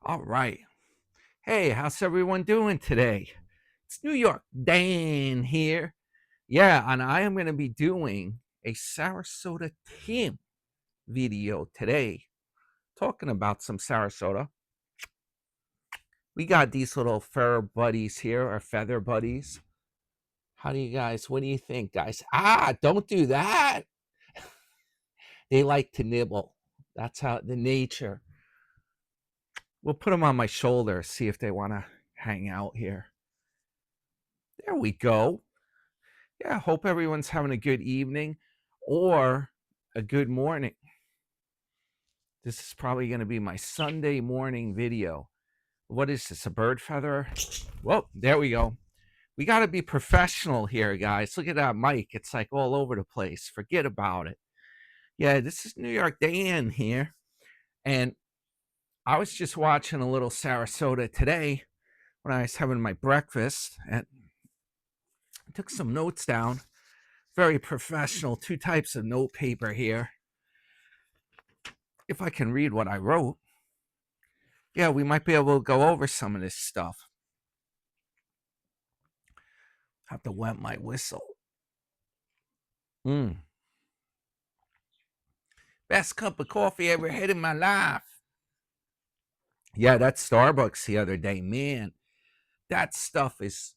All right. Hey, how's everyone doing today? It's New York Dan here. Yeah, and I am going to be doing a Sarasota Tim video today, talking about some Sarasota. We got these little fur buddies here, our feather buddies. What do you think, guys? Don't do that. They like to nibble. That's how the nature. We'll put them on my shoulder, see if they want to hang out here. There we go. Yeah, hope everyone's having a good evening or a good morning. This is probably going to be my Sunday morning video. What is this, a bird feather? Well, there we go. We got to be professional here, guys. Look at that mic. It's like all over the place. Forget about it. Yeah, this is New York Dan here. And I was just watching a little Sarasota today when I was having my breakfast. And I took some notes down. Very professional. 2 types of note paper here. If I can read what I wrote, yeah, we might be able to go over some of this stuff. Have to wet my whistle. Best cup of coffee I ever had in my life. Yeah, that Starbucks the other day, man, that stuff is,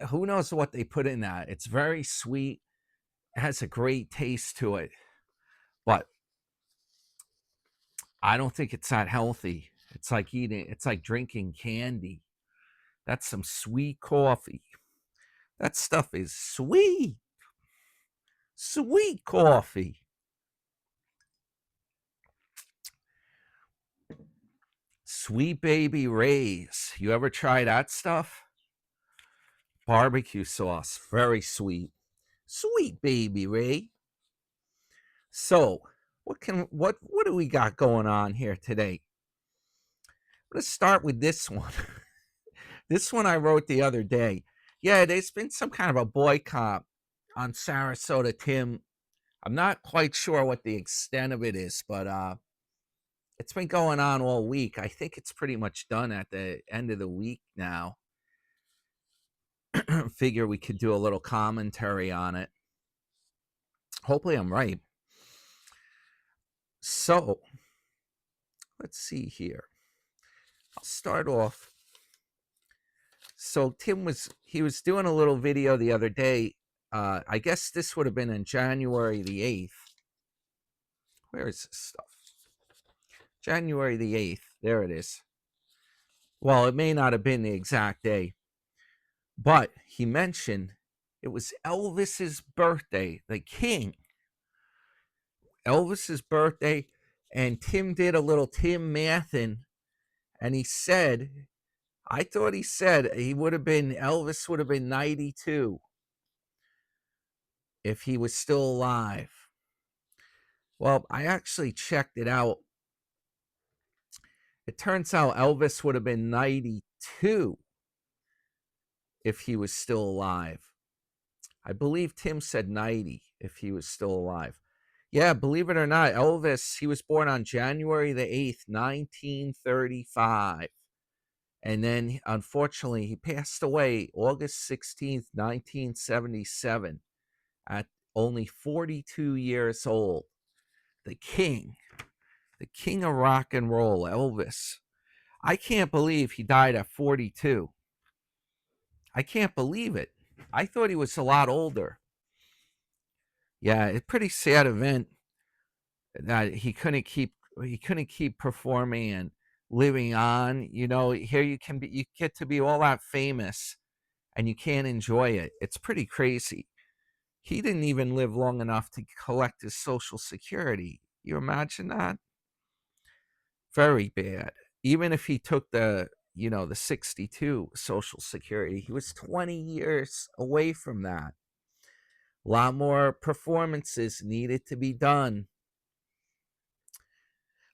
who knows what they put in that. It's very sweet. It has a great taste to it. But I don't think it's that healthy. It's like drinking candy. That's some sweet coffee. That stuff is sweet. Sweet coffee. Sweet Baby Ray's. You ever try that stuff? Barbecue sauce. Very sweet. Sweet Baby Ray. So, what do we got going on here today? Let's start with this one. This one I wrote the other day. Yeah, there's been some kind of a boycott on Sarasota Tim. I'm not quite sure what the extent of it is, but it's been going on all week. I think it's pretty much done at the end of the week now. Figure we could do a little commentary on it. Hopefully I'm right. So, let's see here. I'll start off. So Tim was doing a little video the other day. I guess this would have been on January the 8th. Where is this stuff? January the 8th. There it is. Well, it may not have been the exact day, but he mentioned it was Elvis's birthday, the king. Elvis's birthday, and Tim did a little Tim mathin', and he said, I thought he said Elvis would have been 92 if he was still alive. Well, I actually checked it out. It turns out Elvis would have been 92 if he was still alive. I believe Tim said 90 if he was still alive. Yeah, believe it or not, Elvis, he was born on January the 8th, 1935. And then, unfortunately, he passed away August 16th, 1977, at only 42 years old. The king of rock and roll, Elvis. I can't believe he died at 42. I can't believe it. I thought he was a lot older. Yeah, it's a pretty sad event that he couldn't keep performing and living on. You know, here you get to be all that famous and you can't enjoy it. It's pretty crazy. He didn't even live long enough to collect his Social Security. You imagine that? Very bad. Even if he took the 62 Social Security, he was 20 years away from that. A lot more performances needed to be done.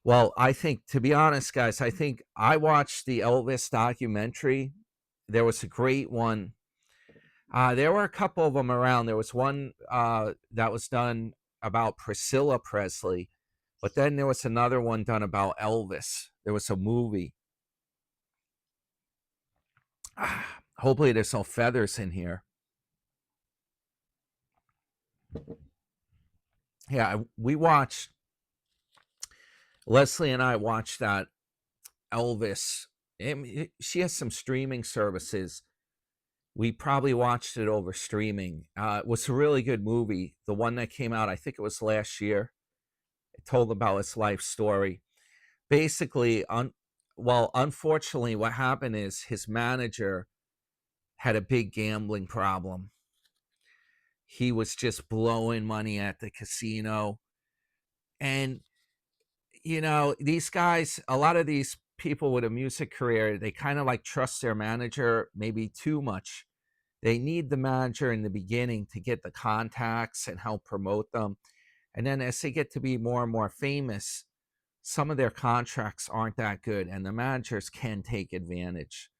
Well, I think, to be honest, guys, I think I watched the Elvis documentary. There was a great one. There were a couple of them around. There was one that was done about Priscilla Presley, but then there was another one done about Elvis. There was a movie. Hopefully there's no feathers in here. Yeah, we watched, Leslie and I watched that Elvis. She has some streaming services. We probably watched it over streaming. It was a really good movie. The one that came out, I think it was last year. It told about his life story. Basically, unfortunately, what happened is his manager had a big gambling problem. He was just blowing money at the casino. And, these guys, a lot of these people with a music career, they kind of like trust their manager maybe too much. They need the manager in the beginning to get the contacts and help promote them. And then as they get to be more and more famous, some of their contracts aren't that good, and the managers can take advantage.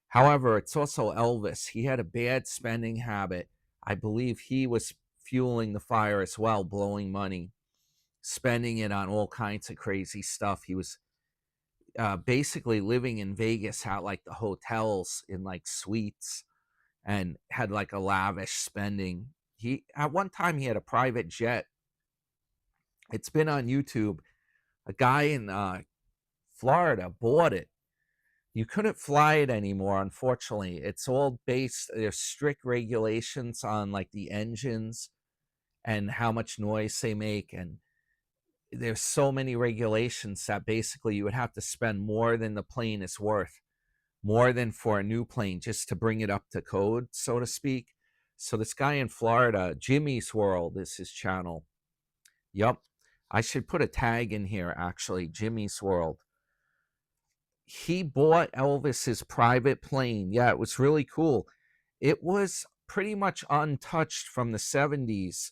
However, it's also Elvis. He had a bad spending habit. I believe he was fueling the fire as well, blowing money, spending it on all kinds of crazy stuff. He was basically living in Vegas, had like the hotels in like suites, and had like a lavish spending. He at one time he had a private jet. It's been on YouTube. A guy in Florida bought it. You couldn't fly it anymore, unfortunately. It's all based, there's strict regulations on like the engines and how much noise they make. And there's so many regulations that basically you would have to spend more than the plane is worth, more than for a new plane, just to bring it up to code, so to speak. So this guy in Florida, Jimmy's World is his channel. Yup. I should put a tag in here, actually, Jimmy's World. He bought Elvis's private plane. Yeah, it was really cool. It was pretty much untouched from the 70s.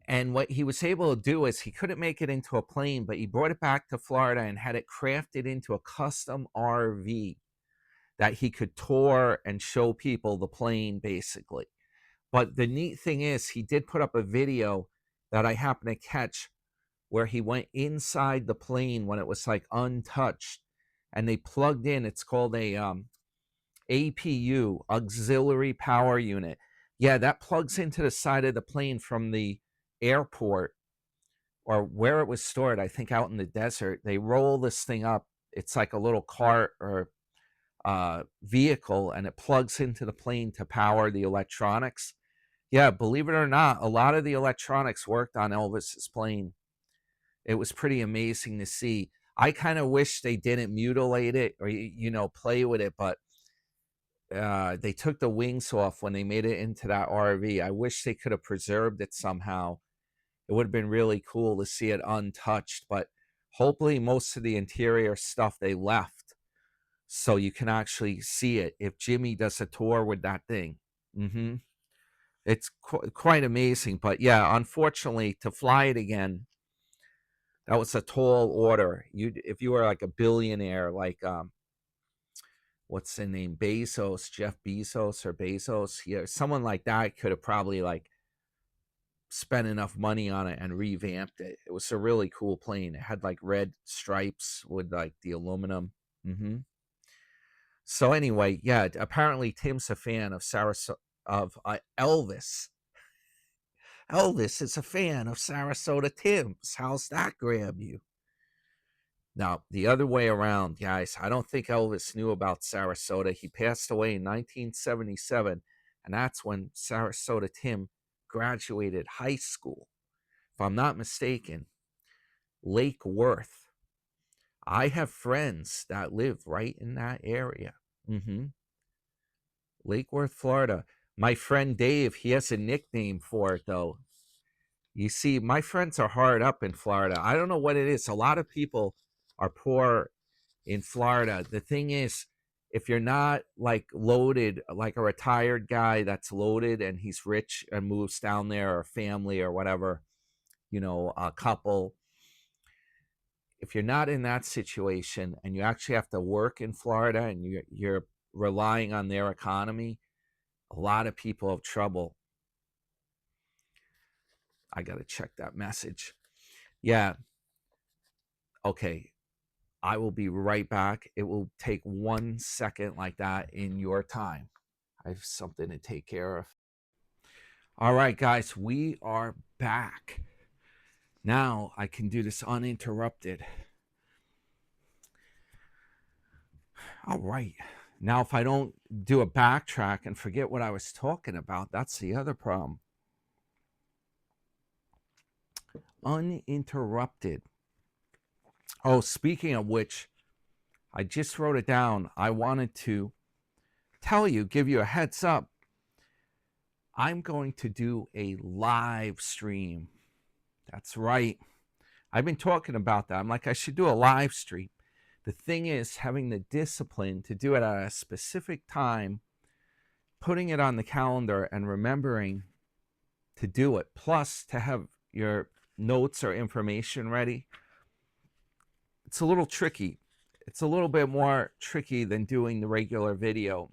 And what he was able to do is he couldn't make it into a plane, but he brought it back to Florida and had it crafted into a custom RV that he could tour and show people the plane, basically. But the neat thing is, he did put up a video that I happened to catch where he went inside the plane when it was like untouched, and they plugged in, it's called a APU, auxiliary power unit. Yeah, that plugs into the side of the plane from the airport or where it was stored, I think out in the desert. They roll this thing up. It's like a little cart or vehicle, and it plugs into the plane to power the electronics. Yeah, believe it or not, a lot of the electronics worked on Elvis's plane. It was pretty amazing to see. I kind of wish they didn't mutilate it or, play with it, but they took the wings off when they made it into that RV. I wish they could have preserved it somehow. It would have been really cool to see it untouched, but hopefully most of the interior stuff they left so you can actually see it if Jimmy does a tour with that thing. It's quite amazing. But yeah, unfortunately, to fly it again, that was a tall order. If you were like a billionaire, like what's the name, Jeff Bezos or Bezos, yeah, someone like that could have probably like spent enough money on it and revamped it. It was a really cool plane. It had like red stripes with like the aluminum. So anyway, yeah, apparently Tim's a fan of Elvis. Elvis is a fan of Sarasota Tim's. How's that grab you? Now, the other way around, guys, I don't think Elvis knew about Sarasota. He passed away in 1977, and that's when Sarasota Tim graduated high school. If I'm not mistaken, Lake Worth. I have friends that live right in that area. Lake Worth, Florida. My friend Dave, he has a nickname for it, though. You see, my friends are hard up in Florida. I don't know what it is. A lot of people are poor in Florida. The thing is, if you're not like loaded, like a retired guy that's loaded and he's rich and moves down there, or family or whatever, a couple, if you're not in that situation and you actually have to work in Florida and you're relying on their economy, a lot of people have trouble. I got to check that message. Yeah. Okay. I will be right back. It will take 1 second like that in your time. I have something to take care of. All right, guys, we are back. Now I can do this uninterrupted. All right. Now, if I don't do a backtrack and forget what I was talking about, that's the other problem. Uninterrupted. Oh, speaking of which, I just wrote it down. I wanted to tell you, give you a heads up. I'm going to do a live stream. That's right. I've been talking about that. I'm like, I should do a live stream. The thing is, having the discipline to do it at a specific time, putting it on the calendar and remembering to do it, plus to have your notes or information ready. It's a little tricky. It's a little bit more tricky than doing the regular video.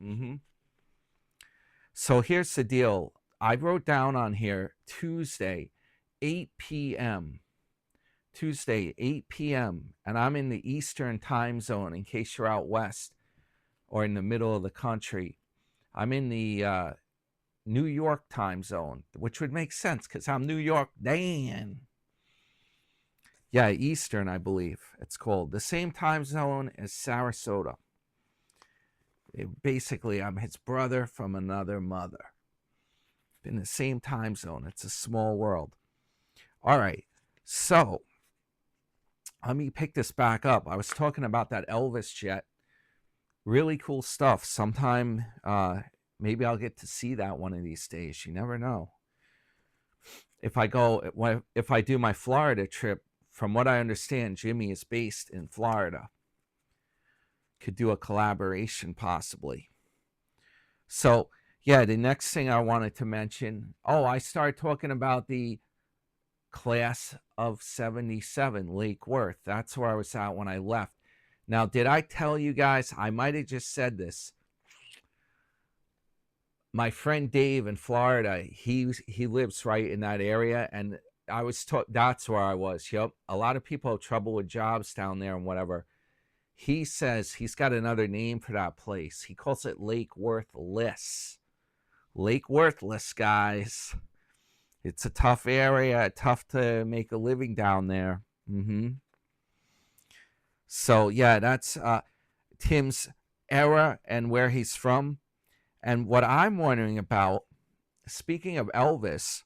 So here's the deal. I wrote down on here Tuesday, 8 p.m. Tuesday, 8 p.m. And I'm in the Eastern time zone in case you're out west or in the middle of the country. I'm in the New York time zone, which would make sense because I'm New York Dan. Yeah, Eastern, I believe it's called. The same time zone as Sarasota. Basically, I'm his brother from another mother. In the same time zone. It's a small world. All right. So, let me pick this back up. I was talking about that Elvis jet. Really cool stuff. Sometime, maybe I'll get to see that one of these days. You never know. If I do my Florida trip, from what I understand, Jimmy is based in Florida. Could do a collaboration possibly. So, yeah, the next thing I wanted to mention, I started talking about the class of 77, Lake Worth. That's where I was at when I left. Now, did I tell you guys, I might have just said this. My friend Dave in Florida, he lives right in that area, and I was taught that's where I was. Yep. A lot of people have trouble with jobs down there and whatever. He says he's got another name for that place. He calls it Lake Worthless. Lake Worthless, guys. It's a tough area, tough to make a living down there. So, yeah, that's Tim's era and where he's from. And what I'm wondering about, speaking of Elvis,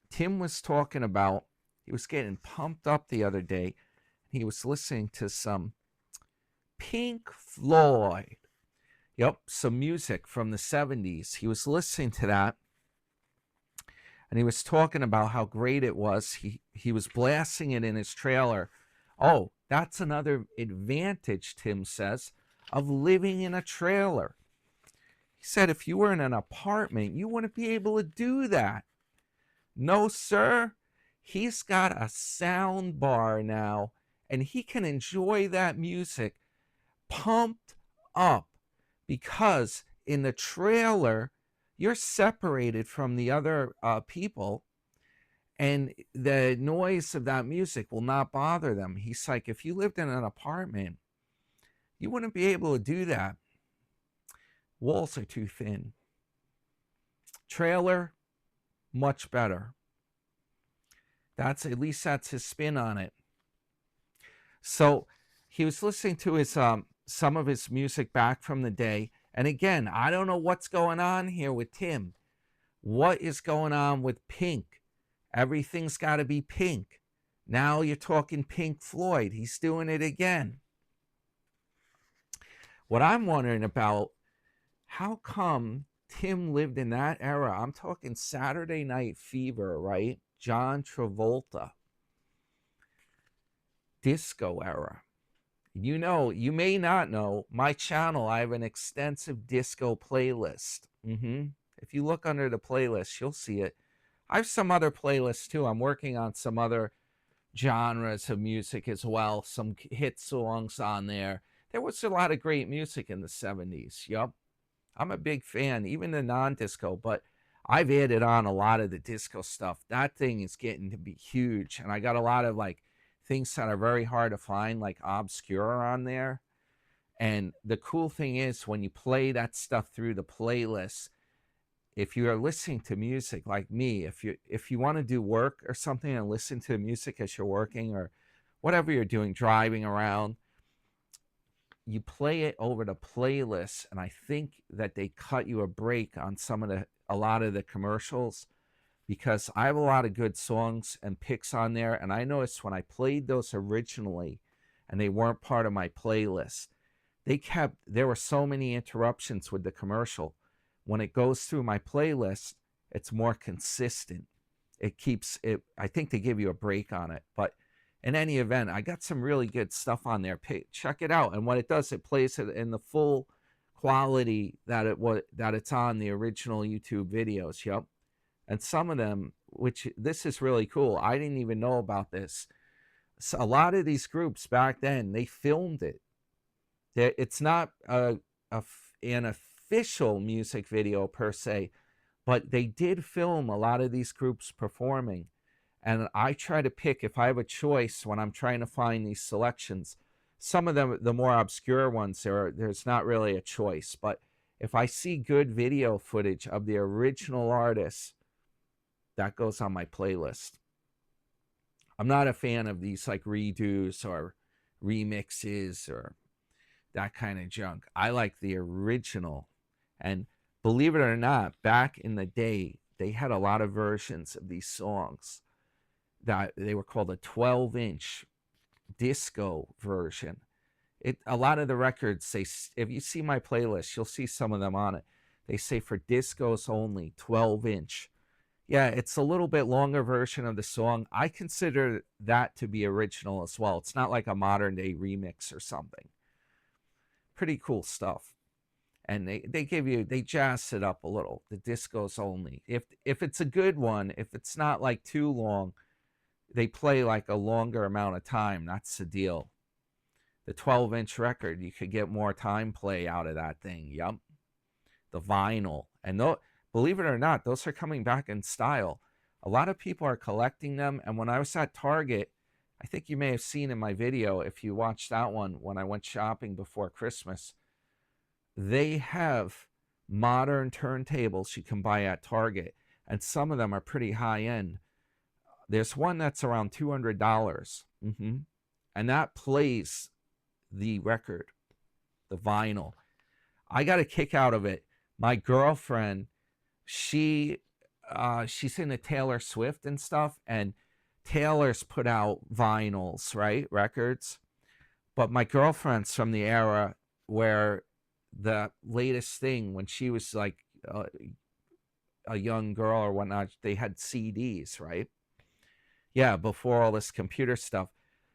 Tim was talking about, he was getting pumped up the other day. He was listening to some Pink Floyd. Yep, some music from the 70s. He was listening to that. And he was talking about how great it was. He was blasting it in his trailer. Oh, that's another advantage, Tim says, of living in a trailer. He said if you were in an apartment, you wouldn't be able to do that. No, sir. He's got a sound bar now, and he can enjoy that music pumped up because in the trailer, you're separated from the other people, and the noise of that music will not bother them. He's like, if you lived in an apartment, you wouldn't be able to do that. Walls are too thin. Trailer, much better. At least that's his spin on it. So he was listening to his some of his music back from the day. And again, I don't know what's going on here with Tim. What is going on with Pink? Everything's got to be Pink. Now you're talking Pink Floyd. He's doing it again. What I'm wondering about, how come Tim lived in that era? I'm talking Saturday Night Fever, right? John Travolta. Disco era. You know, you may not know, my channel, I have an extensive disco playlist. If you look under the playlist, you'll see it. I have some other playlists too. I'm working on some other genres of music as well. Some hit songs on there. There was a lot of great music in the 70s. Yup. I'm a big fan, even the non-disco, but I've added on a lot of the disco stuff. That thing is getting to be huge. And I got a lot of like things that are very hard to find, like obscure on there. And the cool thing is when you play that stuff through the playlist, if you are listening to music like me, if you want to do work or something and listen to music as you're working or whatever you're doing, driving around, you play it over the playlist, and I think that they cut you a break on a lot of the commercials, because I have a lot of good songs and picks on there, and I noticed when I played those originally and they weren't part of my playlist, there were so many interruptions with the commercial. When it goes through my playlist, it's more consistent. It keeps it, I think they give you a break on it. But in any event, I got some really good stuff on there. Check it out. And what it does, it plays it in the full quality that it's on the original YouTube videos. Yep. And some of them, which this is really cool, I didn't even know about this. So a lot of these groups back then, they filmed it. It's not an official music video per se, but they did film a lot of these groups performing. And I try to pick, if I have a choice when I'm trying to find these selections, some of them, the more obscure ones, there's not really a choice. But if I see good video footage of the original artists, that goes on my playlist. I'm not a fan of these like redos or remixes or that kind of junk. I like the original. And believe it or not, back in the day, they had a lot of versions of these songs that they were called a 12-inch disco version. A lot of the records say, if you see my playlist, you'll see some of them on it. They say for discos only, 12-inch. Yeah, it's a little bit longer version of the song. I consider that to be original as well. It's not like a modern day remix or something. Pretty cool stuff. And they jazz it up a little. The discos only. If it's a good one, if it's not like too long, they play like a longer amount of time. That's the deal. The 12-inch record, you could get more time play out of that thing. Yup. The vinyl. And believe it or not, those are coming back in style. A lot of people are collecting them. And when I was at Target, I think you may have seen in my video, if you watched that one when I went shopping before Christmas, they have modern turntables you can buy at Target. And some of them are pretty high end. There's one that's around $200. And that plays the record, the vinyl. I got a kick out of it. My girlfriend, she's into Taylor Swift and stuff, and Taylor's put out vinyls, right? Records. But my girlfriend's from the era where the latest thing, when she was like a young girl or whatnot, they had CDs, right? Yeah, before all this computer stuff.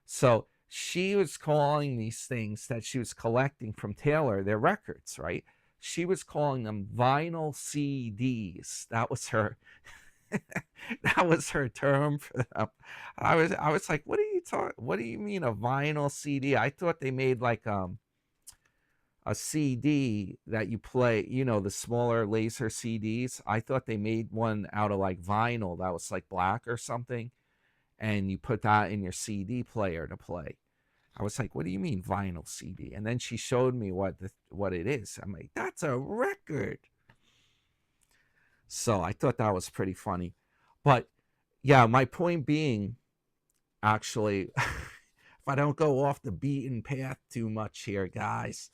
So she was calling these things that she was collecting from Taylor, their records, right? She was calling them vinyl CDs. That was her that was her term for them. I was like, what do you mean a vinyl CD? I thought they made like a CD that you play, the smaller laser CDs. I thought they made one out of like vinyl that was like black or something, and you put that in your CD player to play. I was like, what do you mean vinyl CD? And then she showed me what it is. I'm like, that's a record. So I thought that was pretty funny. But yeah, my point being, actually, if I don't go off the beaten path too much here, guys,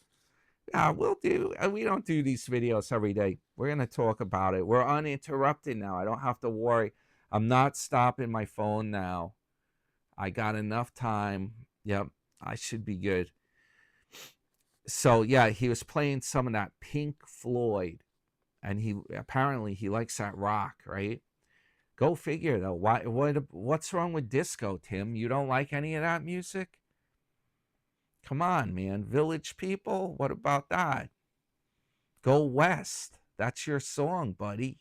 we don't do these videos every day. We're going to talk about it. We're uninterrupted now. I don't have to worry. I'm not stopping my phone now. I got enough time. Yep, I should be good. So yeah, he was playing some of that Pink Floyd, and he likes that rock, right? Go figure though. What's wrong with disco, Tim? You don't like any of that music? Come on, man. Village People, what about that? Go West. That's your song, buddy.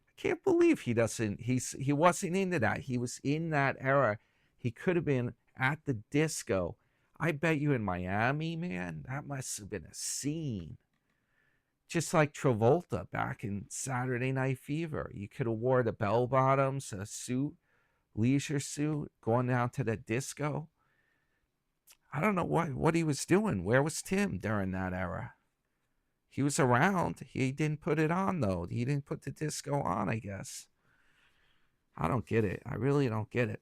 I can't believe he wasn't into that. He was in that era. He could have been at the disco. I bet you in Miami, man, that must have been a scene. Just like Travolta back in Saturday Night Fever. You could have wore the bell bottoms, a suit, leisure suit, going down to the disco. I don't know what he was doing. Where was Tim during that era? He was around. He didn't put it on, though. He didn't put the disco on, I guess. I don't get it. I really don't get it.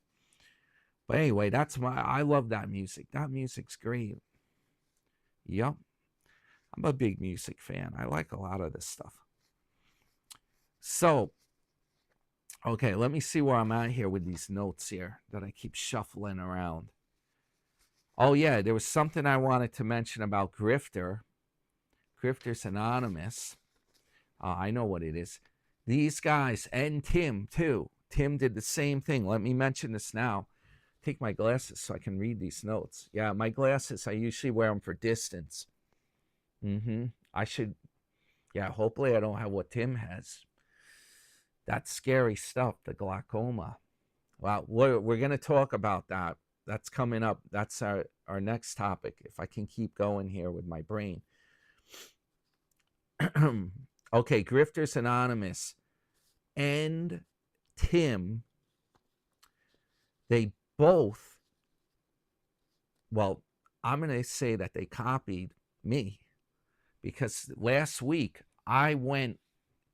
But anyway, I love that music. That music's great. Yep. I'm a big music fan. I like a lot of this stuff. So, okay, let me see where I'm at here with these notes here that I keep shuffling around. Oh, yeah, there was something I wanted to mention about Grifters Anonymous. I know what it is. These guys, and Tim, too. Tim did the same thing. Let me mention this now. Take my glasses so I can read these notes. Yeah, my glasses, I usually wear them for distance. I should, yeah, hopefully I don't have what Tim has. That's scary stuff, the glaucoma. Well, we're going to talk about that. That's coming up. That's our next topic, if I can keep going here with my brain. Okay, Grifters Anonymous and Tim, they both, well, I'm going to say that they copied me, because last week I went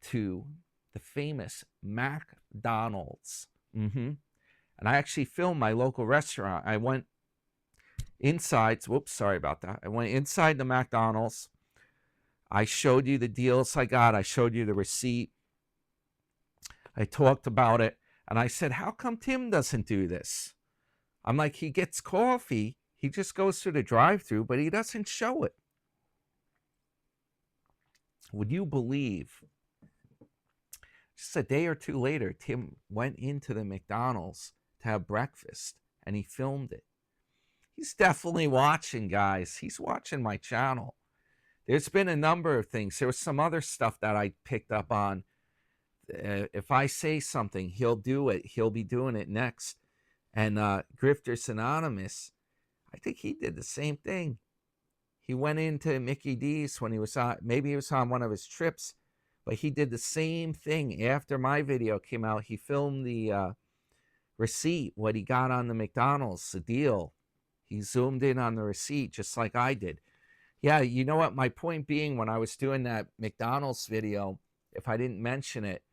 to the famous McDonald's. And I actually filmed my local restaurant. I went inside. Whoops, sorry about that. I went inside the McDonald's. I showed you the deals I got. I showed you the receipt. I talked about it. And I said, how come Tim doesn't do this? I'm like, he gets coffee. He just goes through the drive-thru, but he doesn't show it. Would you believe, just a day or two later, Tim went into the McDonald's to have breakfast, and he filmed it. He's definitely watching, guys. He's watching my channel. There's been a number of things. There was some other stuff that I picked up on. If I say something, he'll do it. He'll be doing it next. And Grifters Anonymous, I think he did the same thing. He went into Mickey D's when he was on, maybe he was on one of his trips, but he did the same thing. After my video came out, he filmed the receipt, what he got on the McDonald's, the deal. He zoomed in on the receipt just like I did. Yeah, you know what? My point being, when I was doing that McDonald's video, if I didn't mention it,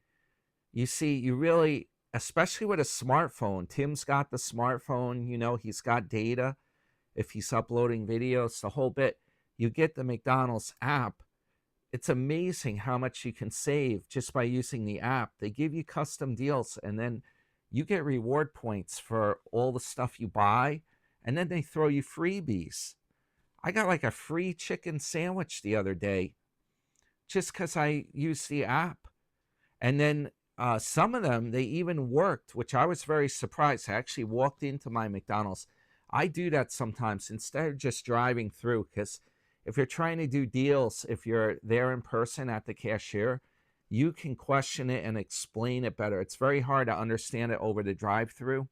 you see, you really, especially with a smartphone, Tim's got the smartphone, you know, he's got data. If he's uploading videos, the whole bit, you get the McDonald's app. It's amazing how much you can save just by using the app. They give you custom deals, and then you get reward points for all the stuff you buy, and then they throw you freebies. I got like a free chicken sandwich the other day just because I used the app. And then some of them, they even worked, which I was very surprised. I actually walked into my McDonald's. I do that sometimes instead of just driving through, because if you're trying to do deals, if you're there in person at the cashier, you can question it and explain it better. It's very hard to understand it over the drive-through.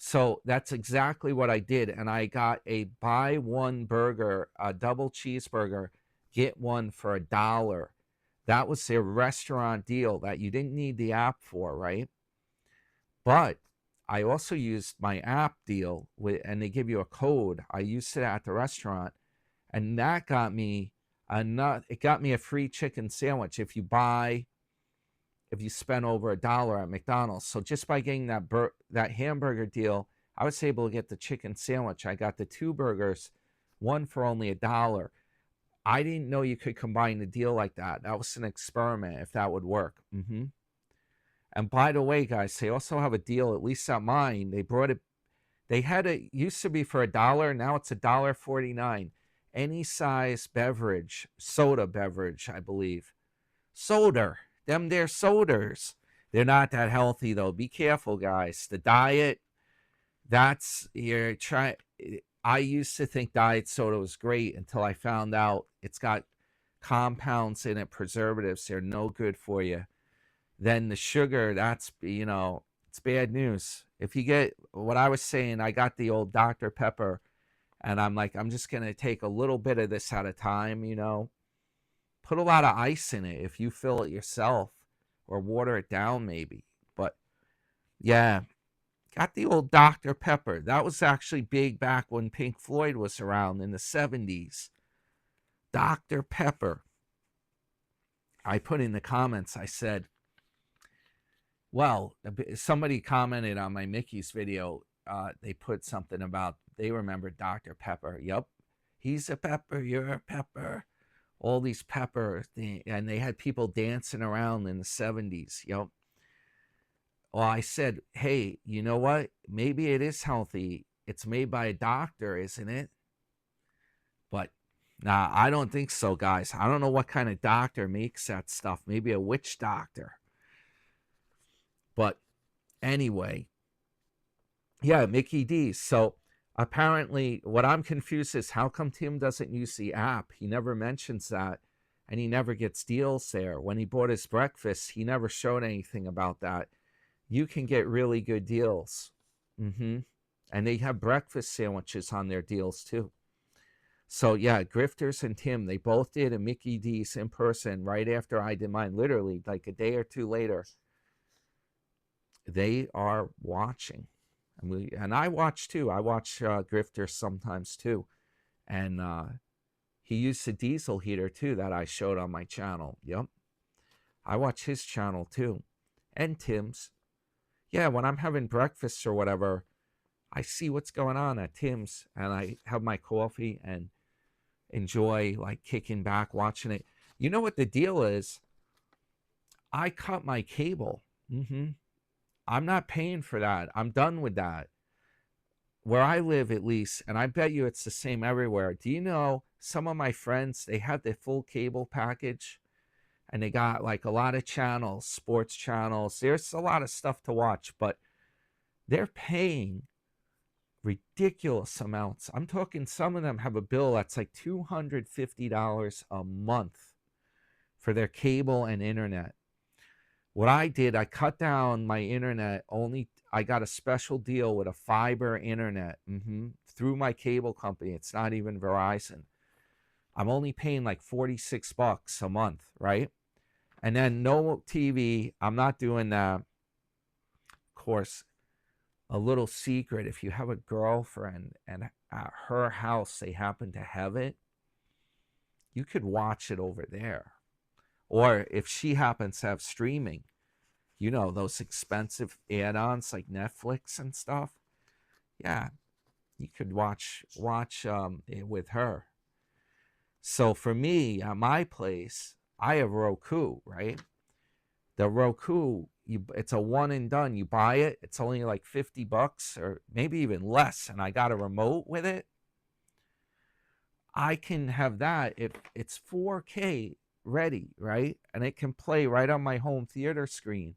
So that's exactly what I did. And I got a buy one burger, a double cheeseburger, get one for $1. That was their restaurant deal that you didn't need the app for, right? But I also used my app deal and they give you a code. I used it at the restaurant, and that got me a free chicken sandwich if you spend over $1 at McDonald's. So just by getting that hamburger deal, I was able to get the chicken sandwich. I got the 2 burgers, one for only $1. I didn't know you could combine the deal like that. That was an experiment, if that would work. And by the way, guys, they also have a deal, at least at mine. They brought it. They had it, used to be for $1. Now it's $1.49. Any size beverage, soda beverage, I believe. Soda. Them there sodas. They're not that healthy, though. Be careful, guys. The diet, I used to think diet soda was great until I found out it's got compounds in it, preservatives. They're no good for you. Then the sugar, it's bad news. If you get what I was saying, I got the old Dr. Pepper, and I'm like, I'm just going to take a little bit of this at a time, Put a lot of ice in it if you fill it yourself, or water it down maybe. But yeah, Got the old Dr. Pepper. That was actually big back when Pink Floyd was around in the 70s. Dr. Pepper. I put in the comments, I said, well, somebody commented on my Mickey's video. They put something about they remember Dr. Pepper. Yep. He's a pepper, you're a pepper. All these pepper, and they had people dancing around in the 70s. Yep. Well, I said, hey, you know what? Maybe it is healthy. It's made by a doctor, isn't it? But nah, I don't think so, guys. I don't know what kind of doctor makes that stuff. Maybe a witch doctor. But anyway, yeah, Mickey D's. So apparently, what I'm confused is how come Tim doesn't use the app? He never mentions that, and he never gets deals there. When he bought his breakfast, he never showed anything about that. You can get really good deals. And they have breakfast sandwiches on their deals too. So yeah, Grifters and Tim, they both did a Mickey D's in person right after I did mine, literally like a day or two later. They are watching. And I watch too. I watch Grifters sometimes too. And he used the diesel heater too that I showed on my channel. Yep. I watch his channel too. And Tim's. Yeah, when I'm having breakfast or whatever, I see what's going on at Tim's, and I have my coffee and enjoy like kicking back, watching it. You know what the deal is? I cut my cable. I'm not paying for that. I'm done with that. Where I live, at least, and I bet you it's the same everywhere. Do you know some of my friends, they have the full cable package? And they got like a lot of channels, sports channels. There's a lot of stuff to watch, but they're paying ridiculous amounts. I'm talking some of them have a bill that's like $250 a month for their cable and internet. What I did, I cut down my internet. I got a special deal with a fiber internet through my cable company. It's not even Verizon. I'm only paying like $46 a month, right? And then no TV. I'm not doing that. Of course, a little secret, if you have a girlfriend and at her house they happen to have it, you could watch it over there. Or if she happens to have streaming, you know, those expensive add-ons like Netflix and stuff, yeah, you could watch it with her. So for me, at my place, I have Roku, right? The Roku, it's a one and done. You buy it, it's only like $50 or maybe even less, and I got a remote with it. I can have that if it's 4K ready, right? And it can play right on my home theater screen.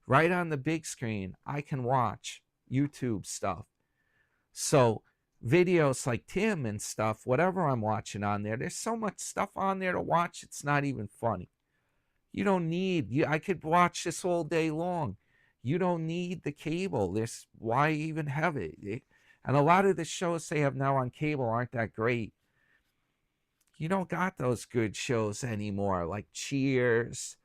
Right on the big screen, I can watch YouTube stuff. So videos like Tim and stuff, whatever I'm watching on there, there's so much stuff on there to watch, it's not even funny. You don't need, I could watch this all day long. You don't need the cable. Why even have it? And a lot of the shows they have now on cable aren't that great. You don't got those good shows anymore, like Cheers.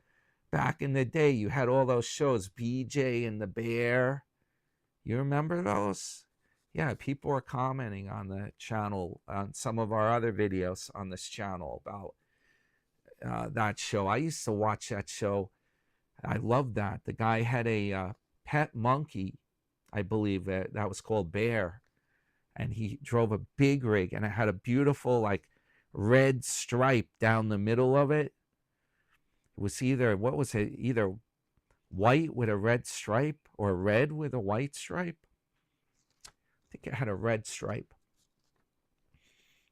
Back in the day, you had all those shows, BJ and the Bear. You remember those? Yeah, people were commenting on the channel, on some of our other videos on this channel about that show. I used to watch that show. I loved that. The guy had a pet monkey, I believe that was called Bear, and he drove a big rig, and it had a beautiful like red stripe down the middle of it. It was either, what was it? Either white with a red stripe or red with a white stripe. I think it had a red stripe.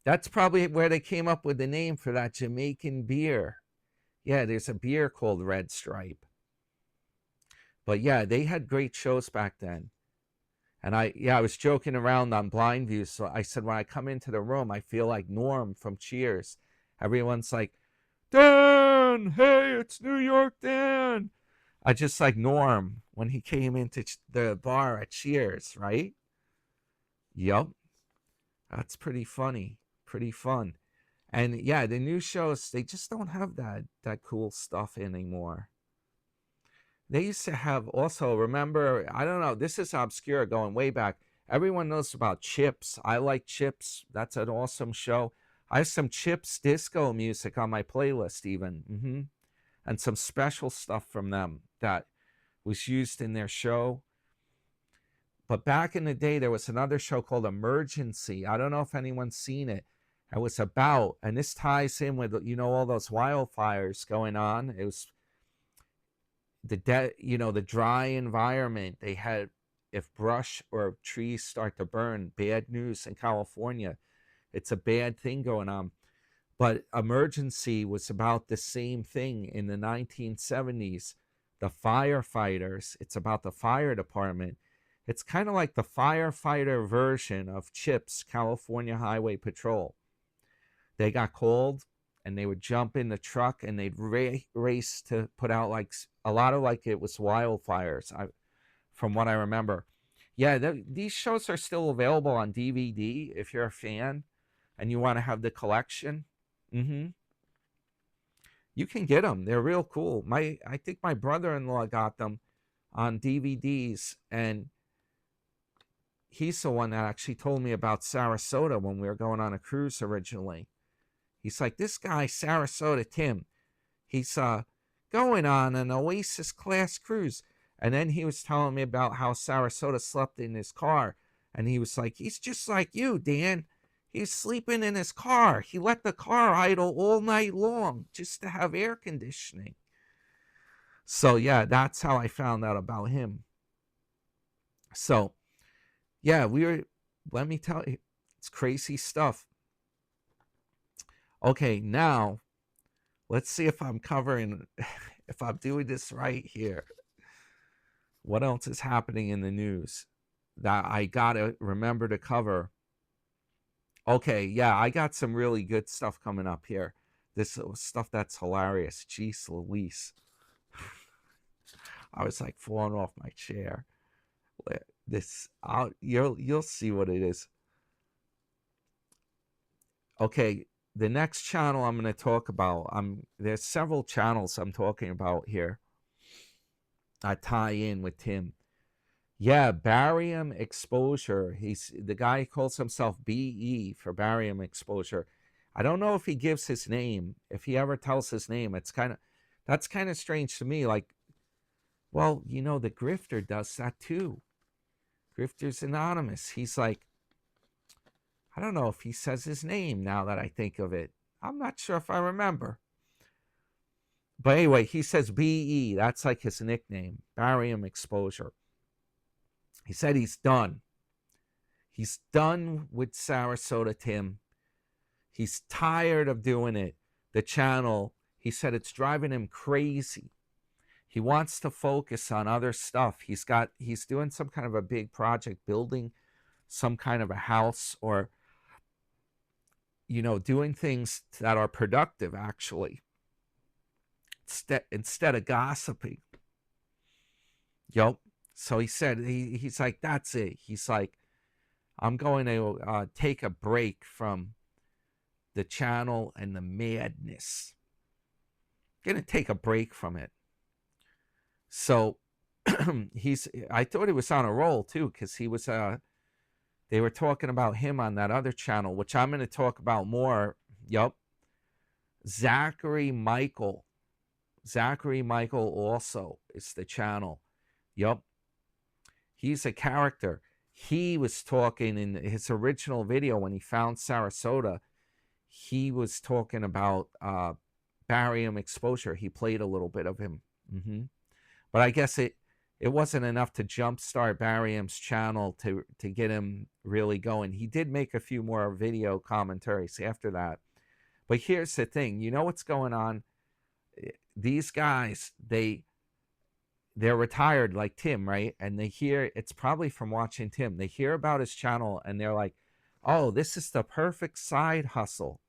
That's probably where they came up with the name for that Jamaican beer. Yeah, there's a beer called Red Stripe. But yeah, they had great shows back then. And I was joking around on Blind View. So I said, when I come into the room, I feel like Norm from Cheers. Everyone's like, Dan, hey, it's New York Dan. I just like Norm when he came into the bar at Cheers, right? Yup. That's pretty funny. Pretty fun. And yeah, the new shows, they just don't have that cool stuff anymore. They used to have also, remember, I don't know, this is obscure going way back. Everyone knows about Chips. I Like Chips. That's an awesome show. I have some Chips disco music on my playlist, even. And some special stuff from them that was used in their show. But back in the day, there was another show called Emergency. I don't know if anyone's seen it. It was about, and this ties in with, you know, all those wildfires going on. It was the dry environment. They had, if brush or trees start to burn, bad news in California. It's a bad thing going on. But Emergency was about the same thing in the 1970s. The firefighters, it's about the fire department. It's kind of like the firefighter version of Chips, California Highway Patrol. They got called and they would jump in the truck and they'd race to put out like a lot of, like, it was wildfires, from what I remember. Yeah, these shows are still available on DVD if you're a fan and you want to have the collection. You can get them. They're real cool. I think my brother-in-law got them on DVDs, and he's the one that actually told me about Sarasota when we were going on a cruise originally. He's like, this guy, Sarasota Tim, he's going on an Oasis class cruise. And then he was telling me about how Sarasota slept in his car. And he was like, he's just like you, Dan. He's sleeping in his car. He let the car idle all night long just to have air conditioning. So, yeah, that's how I found out about him. So, yeah, let me tell you, it's crazy stuff. Okay, now, let's see if I'm if I'm doing this right here. What else is happening in the news that I gotta remember to cover? Okay, yeah, I got some really good stuff coming up here. This stuff that's hilarious. Jeez Louise. I was like falling off my chair. You'll see what it is. Okay, the next channel I'm going to talk about, there's several channels I'm talking about here that tie in with Tim. Yeah, barium exposure. The guy calls himself BE for barium exposure. I don't know if he gives his name. If he ever tells his name, that's kind of strange to me. Like, well, you know, the grifter does that too. Grifter's anonymous. He's like, I don't know if he says his name now that I think of it. I'm not sure if I remember. But anyway, he says BE. That's like his nickname, barium exposure. He said he's done. He's done with Sarasota Tim. He's tired of doing it. The channel, he said it's driving him crazy. He wants to focus on other stuff. He's doing some kind of a big project, building some kind of a house, or, you know, doing things that are productive, actually, instead of gossiping. Yep. So he said, he's like, that's it. He's like, I'm going to take a break from the channel and the madness. Going to take a break from it. So I thought he was on a roll too, because he was they were talking about him on that other channel, which I'm going to talk about more. Yup. Zachary Michael. Zachary Michael also is the channel. Yup. He's a character. He was talking in his original video when he found Sarasota. He was talking about barium exposure. He played a little bit of him. But I guess it wasn't enough to jumpstart Barium's channel to get him really going. He did make a few more video commentaries after that. But here's the thing. You know what's going on? These guys, they're retired like Tim, right? And they hear, it's probably from watching Tim. They hear about his channel and they're like, oh, this is the perfect side hustle.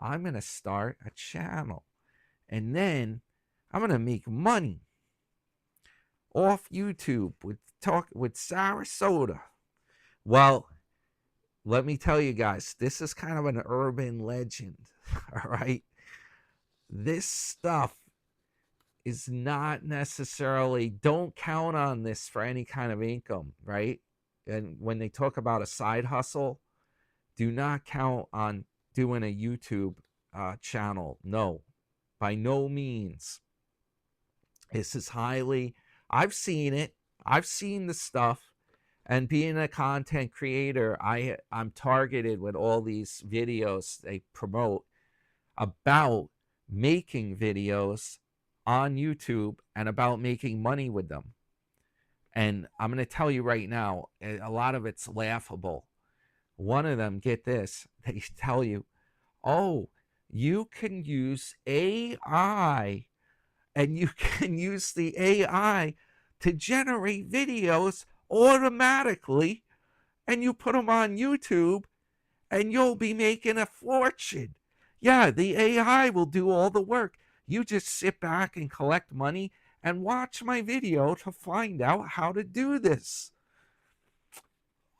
I'm going to start a channel. And then I'm going to make money off YouTube with Sarasota. Well, let me tell you guys, this is kind of an urban legend. All right. This stuff is not necessarily, don't count on this for any kind of income, right? And when they talk about a side hustle, do not count on doing a YouTube channel. No, by no means. This is highly, I've seen it. I've seen the stuff. And being a content creator, I'm targeted with all these videos they promote about making videos on YouTube and about making money with them. And I'm going to tell you right now, a lot of it's laughable. One of them, get this, they tell you, oh, you can use AI, and you can use the AI to generate videos automatically, and you put them on YouTube, and you'll be making a fortune. Yeah, the AI will do all the work. You just sit back and collect money and watch my video to find out how to do this.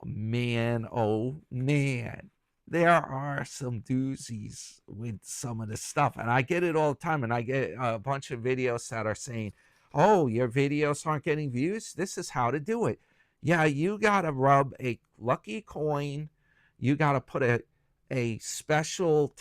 Man, oh man, there are some doozies with some of the stuff, and I get it all the time. And I get a bunch of videos that are saying, oh, your videos aren't getting views, this is how to do it. Yeah, you gotta rub a lucky coin, you gotta put a special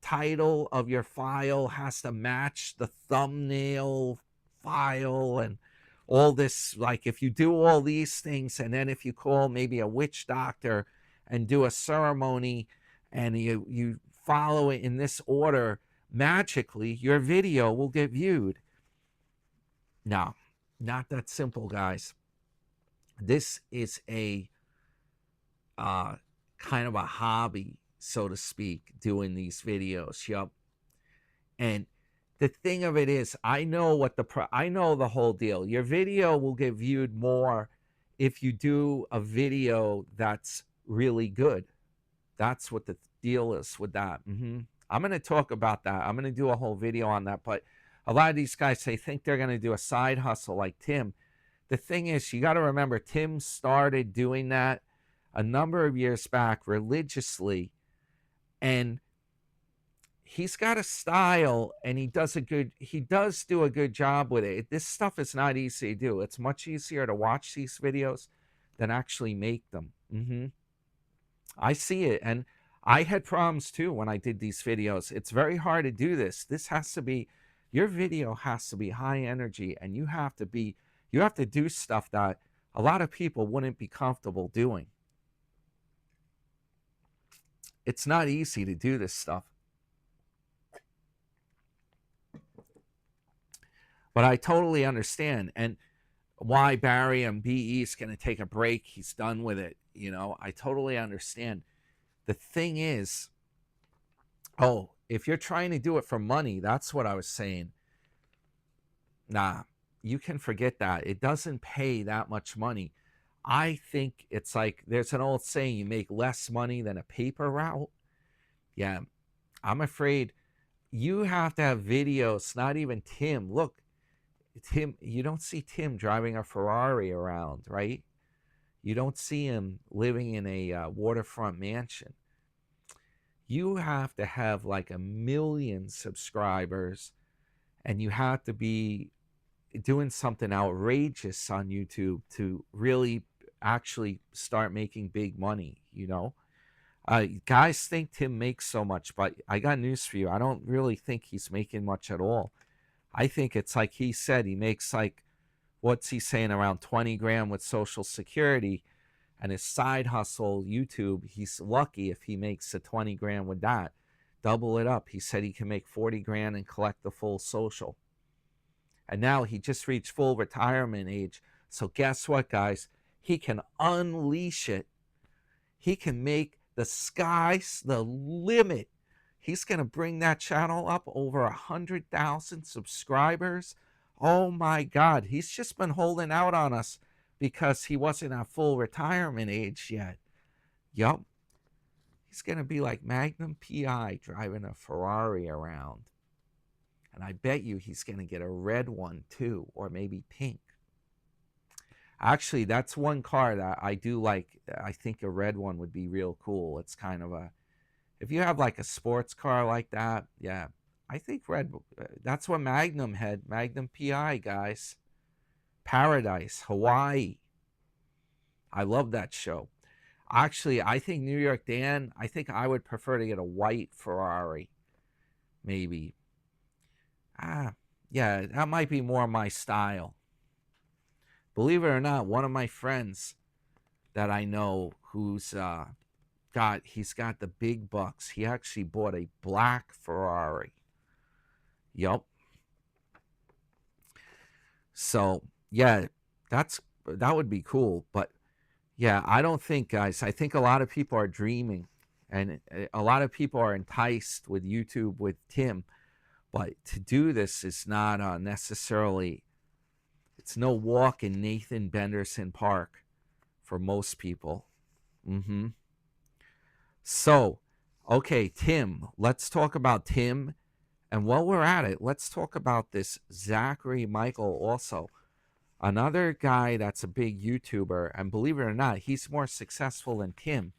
title of your file has to match the thumbnail file, and all this, like if you do all these things, and then if you call maybe a witch doctor and do a ceremony, and you follow it in this order, magically your video will get viewed. No, not that simple, guys. This is a kind of a hobby, so to speak, doing these videos. Yup. And the thing of it is, I know the whole deal. Your video will get viewed more if you do a video that's really good. That's what the deal is with that. I'm going to talk about that. I'm going to do a whole video on that. But a lot of these guys, they think they're going to do a side hustle like Tim. The thing is, you got to remember, Tim started doing that a number of years back religiously, and he's got a style, and he does do a good job with it. This stuff is not easy to do. It's much easier to watch these videos than actually make them. I see it, and I had problems too when I did these videos. It's very hard to do this. Your video has to be high energy, and you have to do stuff that a lot of people wouldn't be comfortable doing. It's not easy to do this stuff. But I totally understand, and why Barry and BE is going to take a break. He's done with it. I totally understand. The thing is, if you're trying to do it for money, that's what I was saying. Nah, you can forget that. It doesn't pay that much money. I think it's like, there's an old saying, you make less money than a paper route. Yeah, I'm afraid you have to have videos, not even Tim. Look, Tim, you don't see Tim driving a Ferrari around, right? You don't see him living in a waterfront mansion. You have to have like 1 million subscribers, and you have to be doing something outrageous on YouTube to really actually start making big money, Guys think Tim makes so much, but I got news for you. I don't really think he's making much at all. I think it's like he said, he makes like, what's he saying, around 20 grand with Social Security, and his side hustle, YouTube, he's lucky if he makes the 20 grand with that. Double it up. He said he can make 40 grand and collect the full social. And now he just reached full retirement age. So guess what, guys? He can unleash it. He can make the sky's the limit. He's going to bring that channel up over 100,000 subscribers. Oh my God. He's just been holding out on us because he wasn't at full retirement age yet. Yup. He's going to be like Magnum PI driving a Ferrari around. And I bet you he's going to get a red one too, or maybe pink. Actually, that's one car that I do like. I think a red one would be real cool. It's kind of if you have like a sports car like that, yeah, I think Red. That's what Magnum had. Magnum PI, guys. Paradise, Hawaii. I love that show. Actually, I think New York Dan, I think I would prefer to get a white Ferrari. Maybe. Yeah, that might be more my style. Believe it or not, one of my friends that I know who's he's got the big bucks. He actually bought a black Ferrari. Yup. So, yeah, that would be cool, but yeah, I don't think, guys, I think a lot of people are dreaming, and a lot of people are enticed with YouTube with Tim, but to do this is not necessarily, it's no walk in Nathan Benderson Park for most people. So, okay, Tim, let's talk about Tim. And while we're at it, let's talk about this Zachary Michael also. Another guy that's a big YouTuber, and believe it or not, he's more successful than Tim.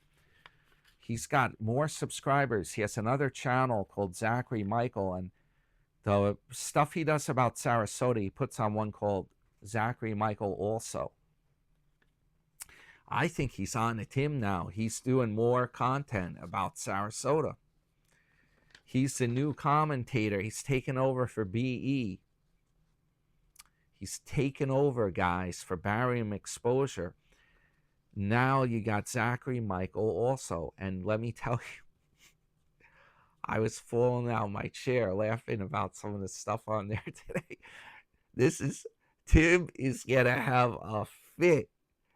He's got more subscribers. He has another channel called Zachary Michael, and the stuff he does about Sarasota, he puts on one called Zachary Michael also. I think he's on to Tim now. He's doing more content about Sarasota. He's the new commentator. He's taken over for BE. He's taken over, guys, for barium exposure. Now you got Zachary Michael also. And let me tell you, I was falling out of my chair laughing about some of the stuff on there today. Tim is going to have a fit.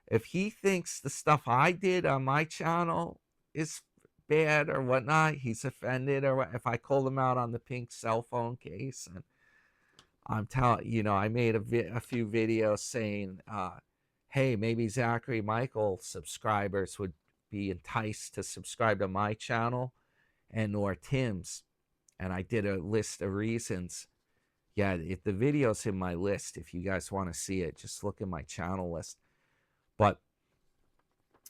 If he thinks the stuff I did on my channel is bad or whatnot, he's offended, or if I call him out on the pink cell phone case, and I'm telling you, I made a few videos saying, hey, maybe Zachary Michael subscribers would be enticed to subscribe to my channel and or Tim's, and I did a list of reasons. Yeah, if the video's in my list, if you guys want to see it, just look in my channel list. But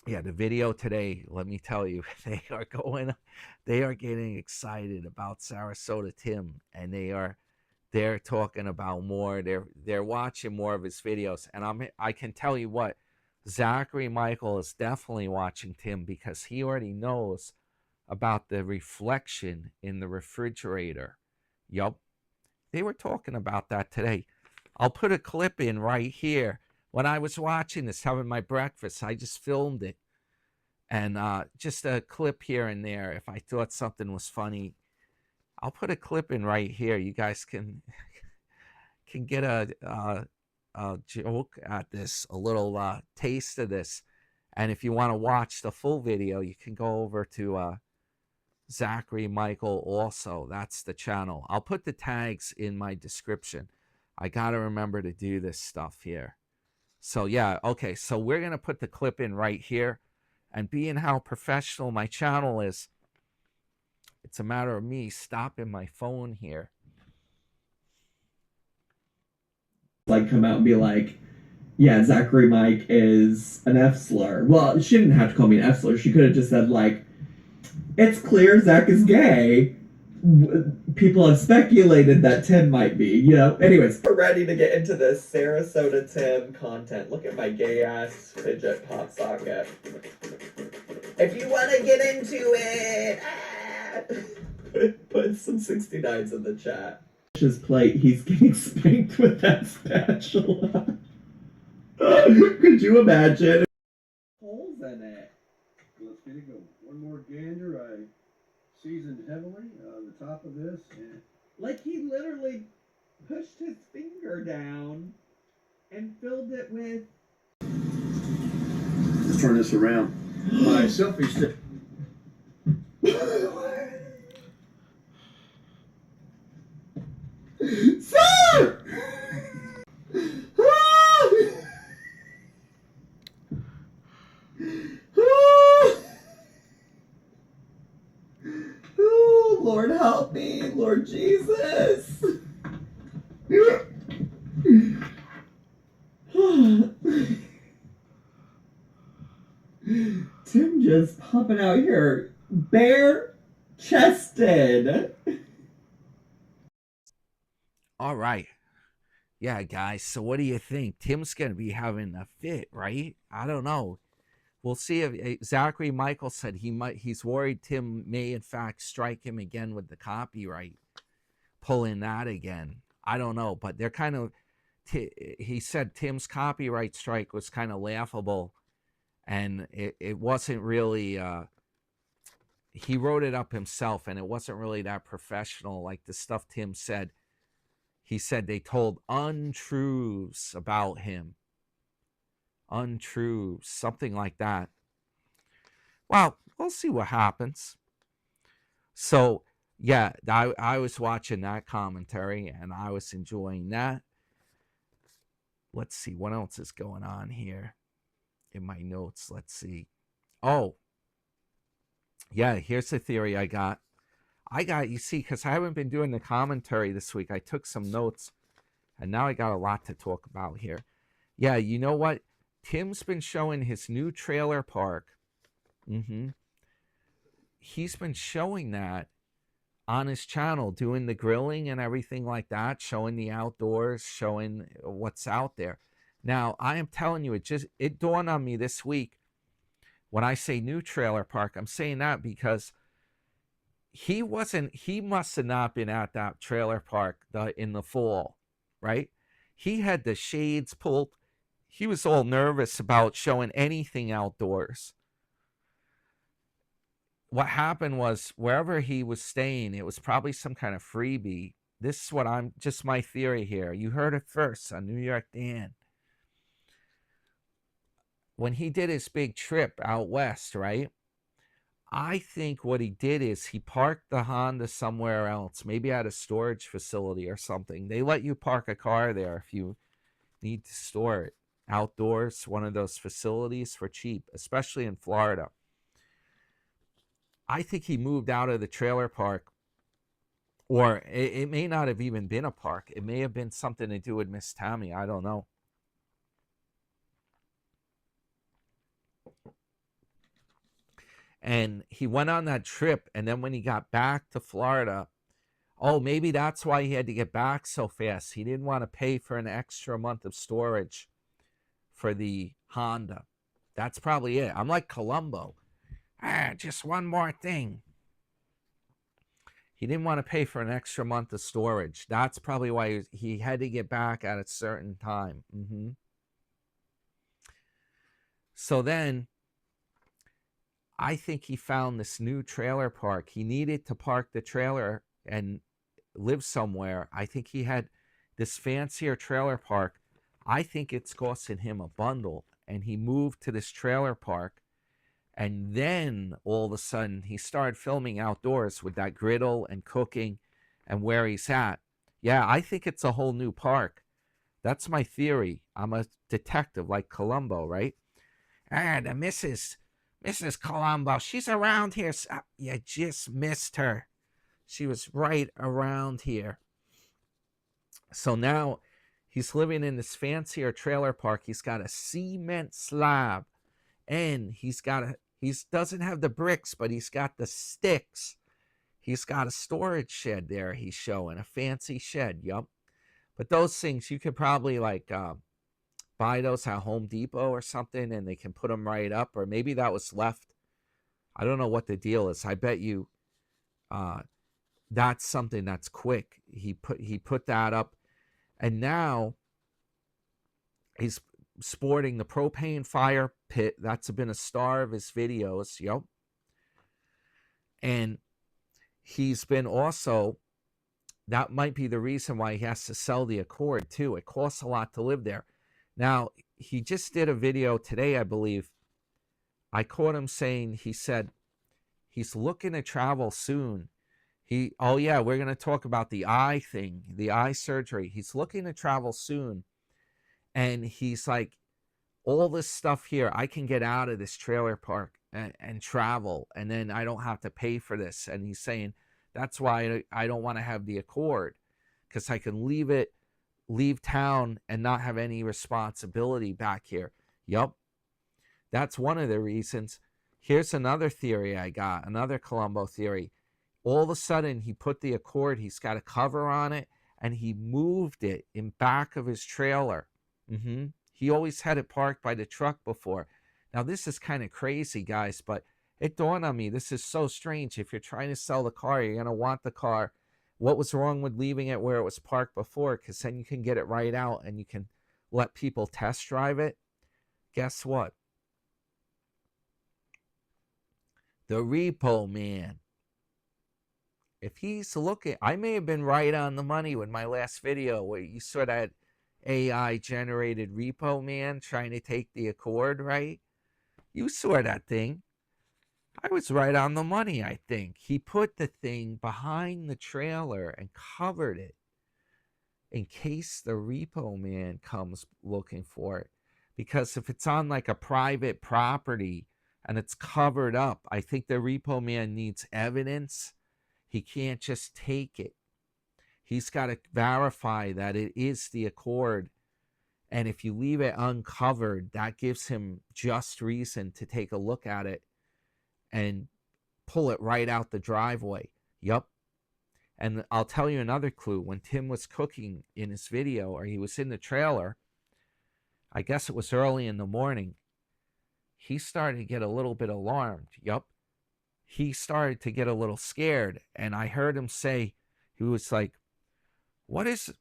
yeah, the video today, let me tell you, they are getting excited about Sarasota Tim, and they're talking about more. They're watching more of his videos, and I can tell you what, Zachary Michael is definitely watching Tim because he already knows about the reflection in the refrigerator. Yup, they were talking about that today. I'll put a clip in right here. When I was watching this, having my breakfast, I just filmed it. And just a clip here and there. If I thought something was funny, I'll put a clip in right here. You guys can get a joke at this, a little taste of this. And if you want to watch the full video, you can go over to Zachary Michael also. That's the channel. I'll put the tags in my description. I got to remember to do this stuff here. So yeah, okay, so we're going to put the clip in right here. And being how professional my channel is, it's a matter of me stopping my phone here. Like, come out and be like, yeah, Zachary Mike is an F slur. Well, she didn't have to call me an F slur. She could have just said, like, it's clear Zach is gay. People have speculated that Tim might be, Anyways, we're ready to get into this Sarasota Tim content. Look at my gay-ass fidget pop socket. If you want to get into it, put some 69s in the chat. His plate, he's getting spanked with that spatula. Could you imagine? Holes in it. Let's get it going. One more gander. I seasoned heavily on the top of this. And like he literally pushed his finger down and filled it with. Let's turn this around. My selfie stick. Sir! Oh, Lord help me, Lord Jesus. Tim just popping out here bare chested. All right. Yeah, guys. So what do you think? Tim's going to be having a fit, right? I don't know. We'll see if Zachary Michael said he's worried Tim may in fact strike him again with the copyright, pulling that again. I don't know, but they're kind of he said Tim's copyright strike was kind of laughable, and it wasn't really he wrote it up himself, and it wasn't really that professional like the stuff Tim said. He said they told untruths about him. Untruths, something like that. Well, we'll see what happens. So, yeah, I was watching that commentary, and I was enjoying that. Let's see, what else is going on here in my notes? Let's see. Oh, yeah, here's the theory I got. You see, because I haven't been doing the commentary this week, I took some notes, and now I got a lot to talk about here. Yeah, you know what? Tim's been showing his new trailer park. He's been showing that on his channel, doing the grilling and everything like that, showing the outdoors, showing what's out there. Now, I am telling you, it dawned on me this week when I say new trailer park, I'm saying that because he must have not been at that trailer park in the fall, right? He had the shades pulled. He was all nervous about showing anything outdoors. What happened was wherever he was staying, it was probably some kind of freebie. This is just my theory here. You heard it first on New York Dan. When he did his big trip out west, right? I think what he did is he parked the Honda somewhere else, maybe at a storage facility or something. They let you park a car there if you need to store it outdoors, one of those facilities for cheap, especially in Florida. I think he moved out of the trailer park, or it may not have even been a park. It may have been something to do with Miss Tammy. I don't know. And he went on that trip, and then when he got back to Florida, oh, maybe that's why he had to get back so fast. He didn't want to pay for an extra month of storage for the Honda. That's probably it. I'm like Columbo. Just one more thing. He didn't want to pay for an extra month of storage. That's probably why he had to get back at a certain time. So then, I think he found this new trailer park. He needed to park the trailer and live somewhere. I think he had this fancier trailer park. I think it's costing him a bundle. And he moved to this trailer park. And then all of a sudden he started filming outdoors with that griddle and cooking and where he's at. Yeah, I think it's a whole new park. That's my theory. I'm a detective like Columbo, right? The Mrs. Columbo, she's around here. You just missed her. She was right around here. So now he's living in this fancier trailer park. He's got a cement slab. And he doesn't have the bricks, but he's got the sticks. He's got a storage shed there he's showing, a fancy shed, yup. But those things, you could probably buy those at Home Depot or something, and they can put them right up. Or maybe that was left. I don't know what the deal is. I bet you that's something that's quick. He put that up. And now he's sporting the propane fire pit. That's been a star of his videos. Yep. And he's been also, that might be the reason why he has to sell the Accord too. It costs a lot to live there. Now, he just did a video today, I believe. I caught him saying, he said he's looking to travel soon. Oh yeah, we're going to talk about the eye thing, the eye surgery. He's looking to travel soon. And he's like, all this stuff here, I can get out of this trailer park and travel, and then I don't have to pay for this. And he's saying, that's why I don't want to have the Accord, because I can leave town and not have any responsibility back here. Yup. That's one of the reasons. Here's another theory I got, another Columbo theory. All of a sudden, he put the Accord, he's got a cover on it, and he moved it in back of his trailer. He always had it parked by the truck before. Now, this is kind of crazy, guys, but it dawned on me, this is so strange. If you're trying to sell the car, you're going to want the car. What was wrong with leaving it where it was parked before? Because then you can get it right out and you can let people test drive it. Guess what? The repo man. If he's looking, I may have been right on the money with my last video where you saw that AI generated repo man trying to take the Accord, right? You saw that thing. I was right on the money, I think. He put the thing behind the trailer and covered it in case the repo man comes looking for it. Because if it's on like a private property and it's covered up, I think the repo man needs evidence. He can't just take it. He's got to verify that it is the Accord. And if you leave it uncovered, that gives him just reason to take a look at it and pull it right out the driveway. Yup. And I'll tell you another clue. When Tim was cooking in his video, or he was in the trailer, I guess it was early in the morning, he started to get a little bit alarmed. Yup. He started to get a little scared. And I heard him say, he was like, what is,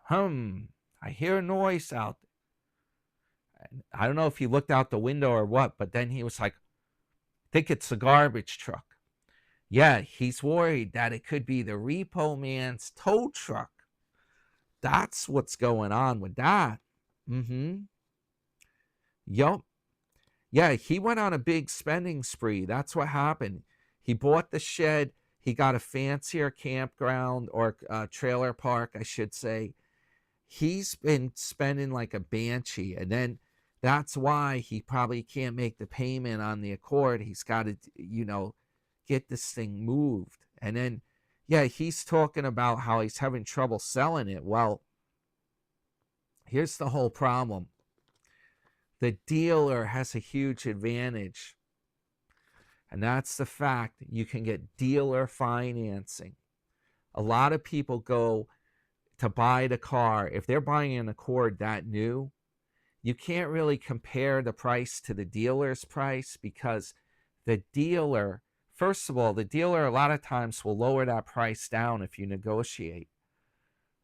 I hear a noise out there. And I don't know if he looked out the window or what, but then he was like, I think it's a garbage truck. Yeah, he's worried that it could be the repo man's tow truck. That's what's going on with that. Yup. Yeah, he went on a big spending spree. That's what happened. He bought the shed. He got a fancier campground, or trailer park, I should say. He's been spending like a banshee. And then that's why he probably can't make the payment on the Accord. He's got to, get this thing moved. And then, yeah, he's talking about how he's having trouble selling it. Well, here's the whole problem. The dealer has a huge advantage. And that's the fact that you can get dealer financing. A lot of people go to buy the car. If they're buying an Accord that new, you can't really compare the price to the dealer's price, because the dealer, first of all, the dealer a lot of times will lower that price down if you negotiate.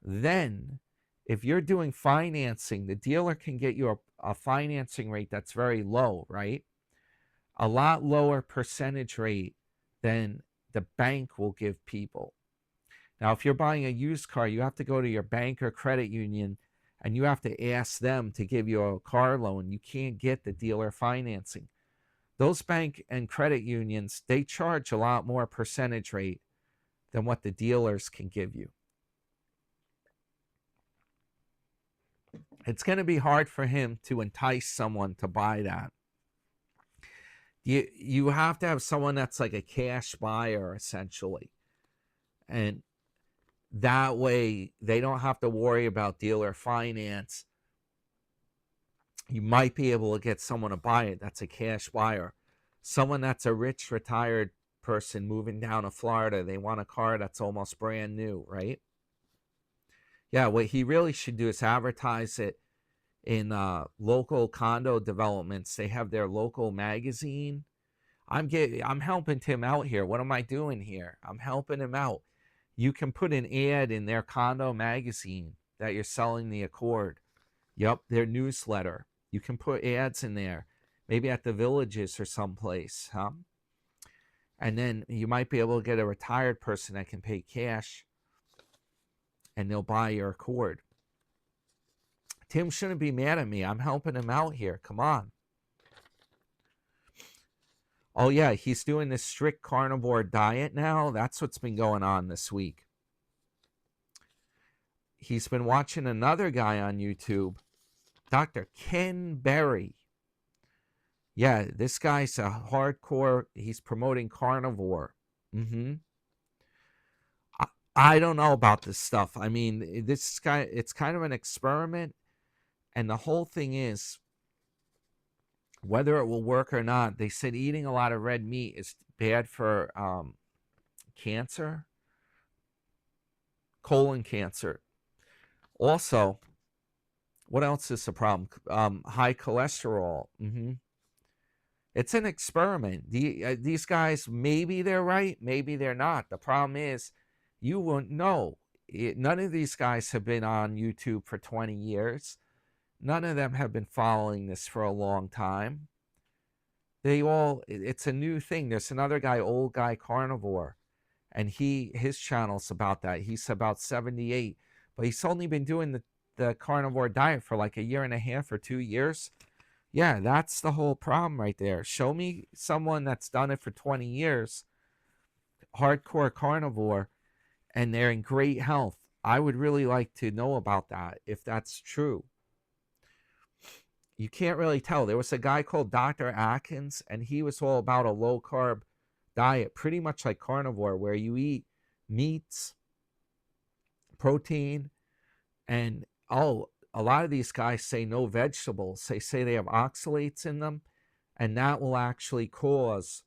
Then, if you're doing financing, the dealer can get you a financing rate that's very low, right? A lot lower percentage rate than the bank will give people. Now, if you're buying a used car, you have to go to your bank or credit union and you have to ask them to give you a car loan. You can't get the dealer financing. Those bank and credit unions, they charge a lot more percentage rate than what the dealers can give you. It's going to be hard for him to entice someone to buy that. You have to have someone that's like a cash buyer, essentially. And that way, they don't have to worry about dealer finance. You might be able to get someone to buy it that's a cash buyer. Someone that's a rich retired person moving down to Florida, they want a car that's almost brand new, right? Yeah, what he really should do is advertise it in local condo developments. They have their local magazine. I'm helping Tim out here. What am I doing here? I'm helping him out. You can put an ad in their condo magazine that you're selling the Accord. Yep, their newsletter. You can put ads in there, maybe at the Villages or someplace, huh? And then you might be able to get a retired person that can pay cash, and they'll buy your Accord. Tim shouldn't be mad at me. I'm helping him out here. Come on. Oh, yeah, he's doing this strict carnivore diet now. That's what's been going on this week. He's been watching another guy on YouTube, Dr. Ken Berry. Yeah, this guy's a hardcore, he's promoting carnivore. I don't know about this stuff. I mean, this guy, it's kind of an experiment. And the whole thing is, whether it will work or not, they said eating a lot of red meat is bad for cancer, colon cancer. Also, what else is the problem? High cholesterol. It's an experiment. These guys, maybe they're right, maybe they're not. The problem is, you won't know. None of these guys have been on YouTube for 20 years. None of them have been following this for a long time. It's a new thing. There's another guy, old guy, Carnivore, and his channel's about that. He's about 78, but he's only been doing the carnivore diet for like a year and a half or 2 years. Yeah, that's the whole problem right there. Show me someone that's done it for 20 years, hardcore carnivore, and they're in great health. I would really like to know about that, if that's true. You can't really tell. There was a guy called Dr. Atkins, and he was all about a low-carb diet, pretty much like carnivore, where you eat meats, protein, and a lot of these guys say no vegetables. They say they have oxalates in them, and that will actually cause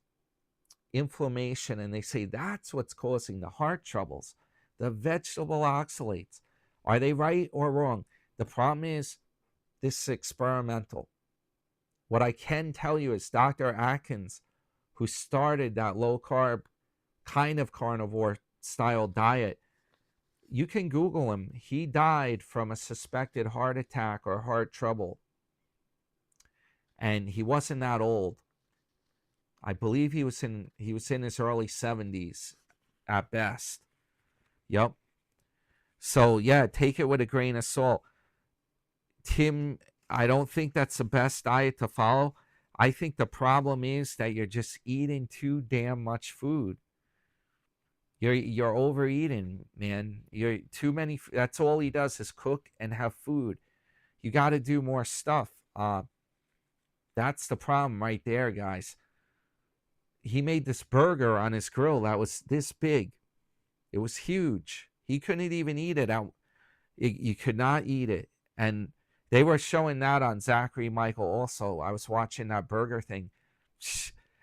inflammation. And they say that's what's causing the heart troubles, the vegetable oxalates. Are they right or wrong? The problem is, this is experimental. What I can tell you is Dr. Atkins, who started that low-carb kind of carnivore-style diet, you can Google him. He died from a suspected heart attack or heart trouble. And he wasn't that old. I believe he was in his early 70s at best. Yep. So yeah, take it with a grain of salt. Tim, I don't think that's the best diet to follow. I think the problem is that you're just eating too damn much food. You're overeating, man. You're too many. That's all he does is cook and have food. You got to do more stuff. That's the problem right there, guys. He made this burger on his grill that was this big. It was huge. He couldn't even eat it out. You could not eat it. And they were showing that on Zachary Michael also. I was watching that burger thing.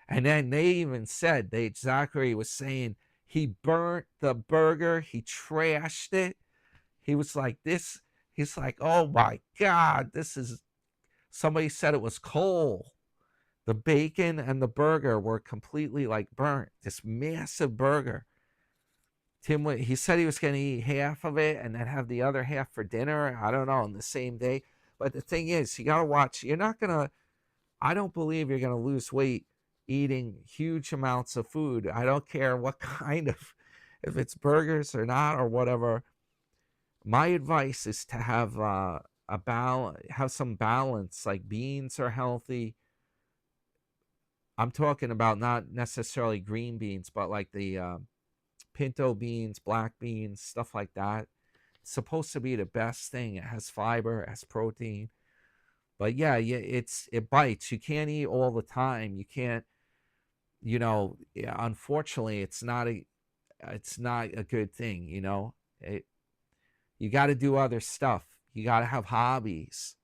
And then they even said, Zachary was saying, he burnt the burger. He trashed it. He was like this. He's like, oh my God, somebody said it was coal. The bacon and the burger were completely like burnt. This massive burger. Tim, he said he was going to eat half of it and then have the other half for dinner. I don't know, on the same day. But the thing is, you got to watch. I don't believe you're going to lose weight eating huge amounts of food. I don't care what kind of, if it's or not or whatever. My advice is to have have some balance. Like beans are healthy. I'm talking about not necessarily green beans, but like the pinto beans, black beans, stuff like that. It's supposed to be the best thing. It has fiber, it has protein. But yeah, it bites. You can't eat all the time. You can't, unfortunately, it's not a good thing, you got to do other stuff. You got to have hobbies.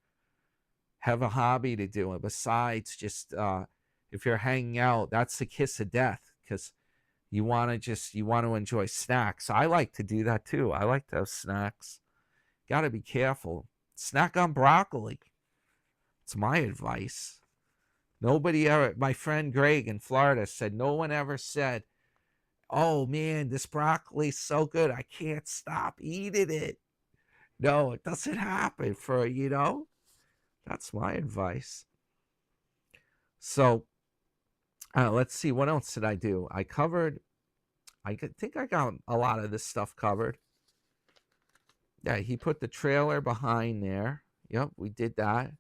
Have a hobby to do it. Besides just, if you're hanging out, that's the kiss of death, because you want to enjoy snacks. I like to do that too. I like to have snacks. Got to be careful. Snack on broccoli. It's my advice. Nobody ever, my friend Greg in Florida said, no one ever said, oh man, this broccoli's so good, I can't stop eating it. No, it doesn't happen that's my advice. So, let's see, what else did I do? I think I got a lot of this stuff covered. Yeah, he put the trailer behind there. Yep, we did that.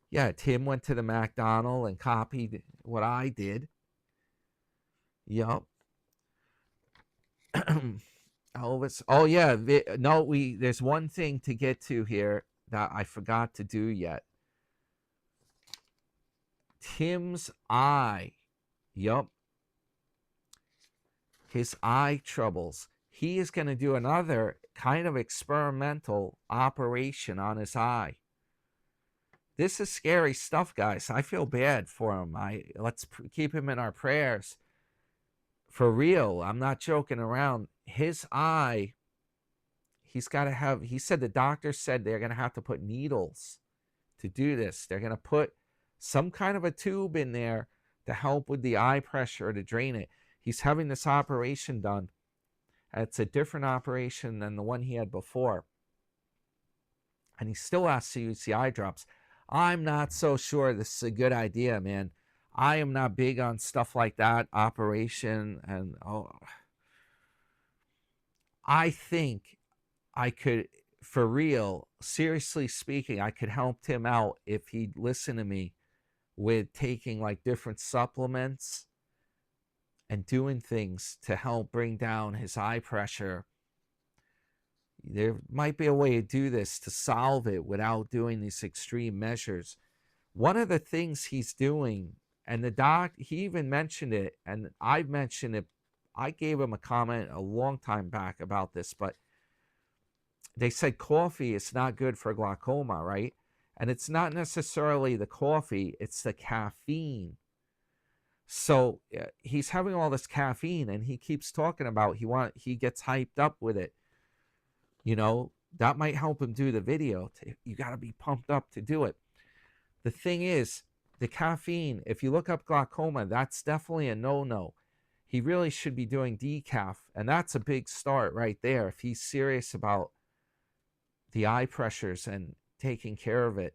Yeah, Tim went to the McDonald and copied what I did. Yep. Elvis. Oh yeah, there's one thing to get to here that I forgot to do yet. Tim's eye. Yep. His eye troubles. He is going to do another kind of experimental operation on his eye. This is scary stuff, guys. I feel bad for him. Let's keep him in our prayers. For real, I'm not joking around. His eye, he's got to have, he said the doctor said they're going to have to put needles to do this. They're going to put some kind of a tube in there to help with the eye pressure to drain it. He's having this operation done. It's a different operation than the one he had before. And he still has to use the eye drops. I'm not so sure this is a good idea, man. I am not big on stuff like that, operation, and I think I could, for real, seriously speaking, I could help Tim out if he'd listen to me with taking like different supplements and doing things to help bring down his eye pressure. There might be a way to do this to solve it without doing these extreme measures. One of the things he's doing, and the doc, he even mentioned it, and I've mentioned it, I gave him a comment a long time back about this, but they said coffee is not good for glaucoma, right? And it's not necessarily the coffee, it's the caffeine. So he's having all this caffeine, and he keeps talking about he gets hyped up with it. You know, that might help him do the video. You got to be pumped up to do it. The thing is, the caffeine, if you look up glaucoma, that's definitely a no-no. He really should be doing decaf, and that's a big start right there if he's serious about the eye pressures and taking care of it.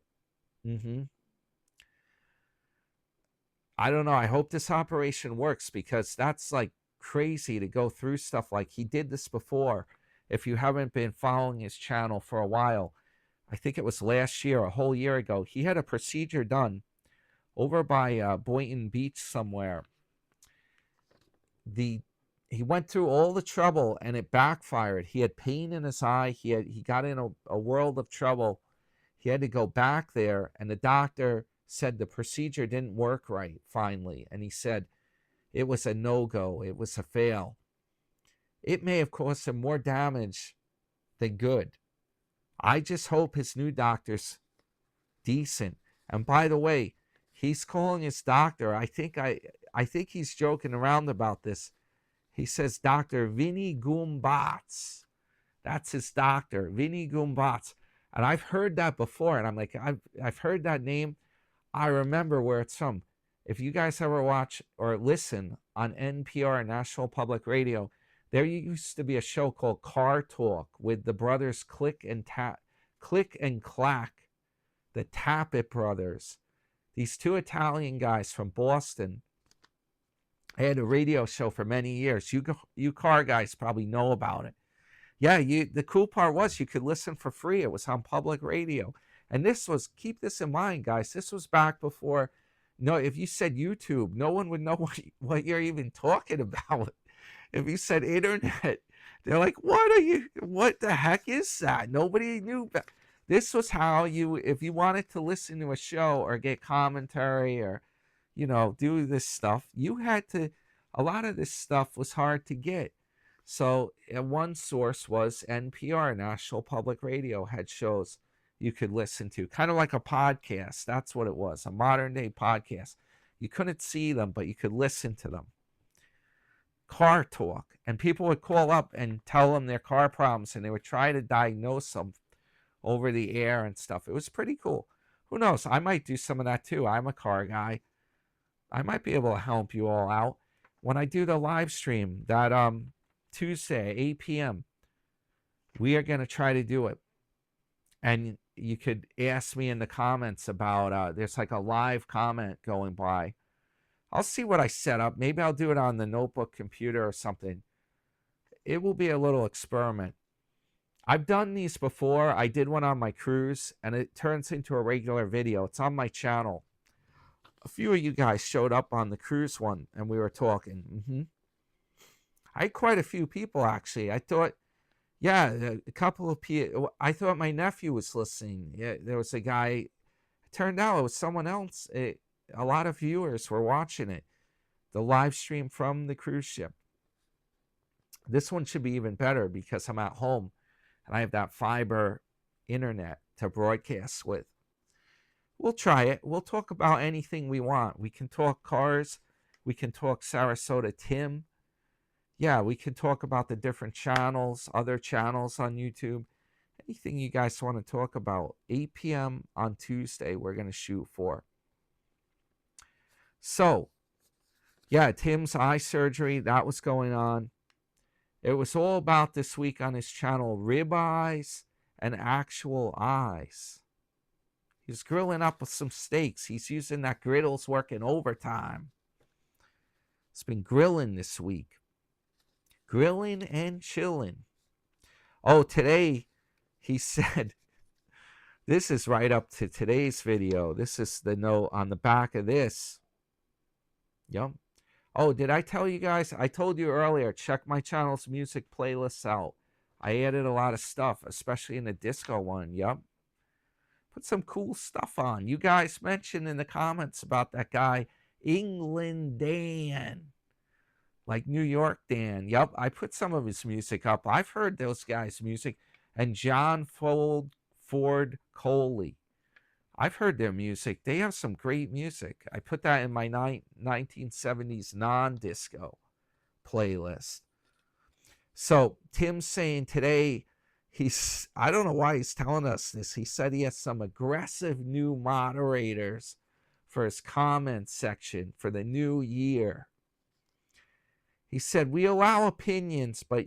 I don't know. I hope this operation works, because that's like crazy to go through stuff like he did this before. If you haven't been following his channel for a while, I think it was last year, a whole year ago, he had a procedure done over by Boynton Beach somewhere. He went through all the trouble and it backfired. He had pain in his eye. He got in a world of trouble. He had to go back there, and the doctor said the procedure didn't work right finally. And he said it was a no-go. It was a fail. It may have caused him more damage than good. I just hope his new doctor's decent. And by the way, he's calling his doctor. I think he's joking around about this. He says Dr. Vinny Gumbats. That's his doctor, Vinny Gumbats. And I've heard that before, and I'm like, I've heard that name. I remember where it's from. If you guys ever watch or listen on NPR, National Public Radio, there used to be a show called Car Talk with the brothers Click and Clack, the Tappet brothers. These two Italian guys from Boston. I had a radio show for many years. You car guys probably know about it. Yeah, the cool part was you could listen for free. It was on public radio. And this was, keep this in mind, guys, this was back before, if you said YouTube, no one would know what you're even talking about. If you said internet, they're like, what the heck is that? Nobody knew. This was how if you wanted to listen to a show or get commentary or, do this stuff, you had to, a lot of this stuff was hard to get. So one source was NPR, National Public Radio, had shows you could listen to, kind of like a podcast. That's what it was, a modern day podcast. You couldn't see them, but you could listen to them. Car Talk, and people would call up and tell them their car problems, and they would try to diagnose them over the air and stuff. It was pretty cool. Who knows? I might do some of that too. I'm a car guy. I might be able to help you all out when I do the live stream that Tuesday, 8 p.m. We are going to try to do it. And you could ask me in the comments about, there's like a live comment going by. I'll see what I set up. Maybe I'll do it on the notebook computer or something. It will be a little experiment. I've done these before. I did one on my cruise, and it turns into a regular video. It's on my channel. A few of you guys showed up on the cruise one, and we were talking. I had quite a few people, actually. I thought, yeah, a couple of people. I thought my nephew was listening. Yeah, there was a guy. It turned out it was someone else. A lot of viewers were watching it. The live stream from the cruise ship. This one should be even better because I'm at home and I have that fiber internet to broadcast with. We'll try it. We'll talk about anything we want. We can talk cars. We can talk Sarasota Tim. yeah, we can talk about the different channels, other channels on YouTube. Anything you guys want to talk about. 8 p.m. on Tuesday, we're going to shoot for. So, yeah, Tim's eye surgery, that was going on. It was all about this week on his channel, ribeyes and actual eyes. He's grilling up with some steaks. He's using that griddle's working overtime. It's been grilling this week. Grilling and chilling. Oh, today he said, this is right up to today's video. This is the note on the back of this. Yep. Oh, did I tell you guys? I told you earlier, check my channel's music playlists out. I added a lot of stuff, especially in the disco one. Yep. Put some cool stuff on. You guys mentioned in the comments about that guy, England Dan. Like New York Dan. Yep, I put some of his music up. I've heard those guys' music. And John Ford Coley. I've heard their music. They have some great music. I put that in my 1970s non-disco playlist. So Tim's saying today, I don't know why he's telling us this. He said he has some aggressive new moderators for his comment section for the new year. He said, we allow opinions, but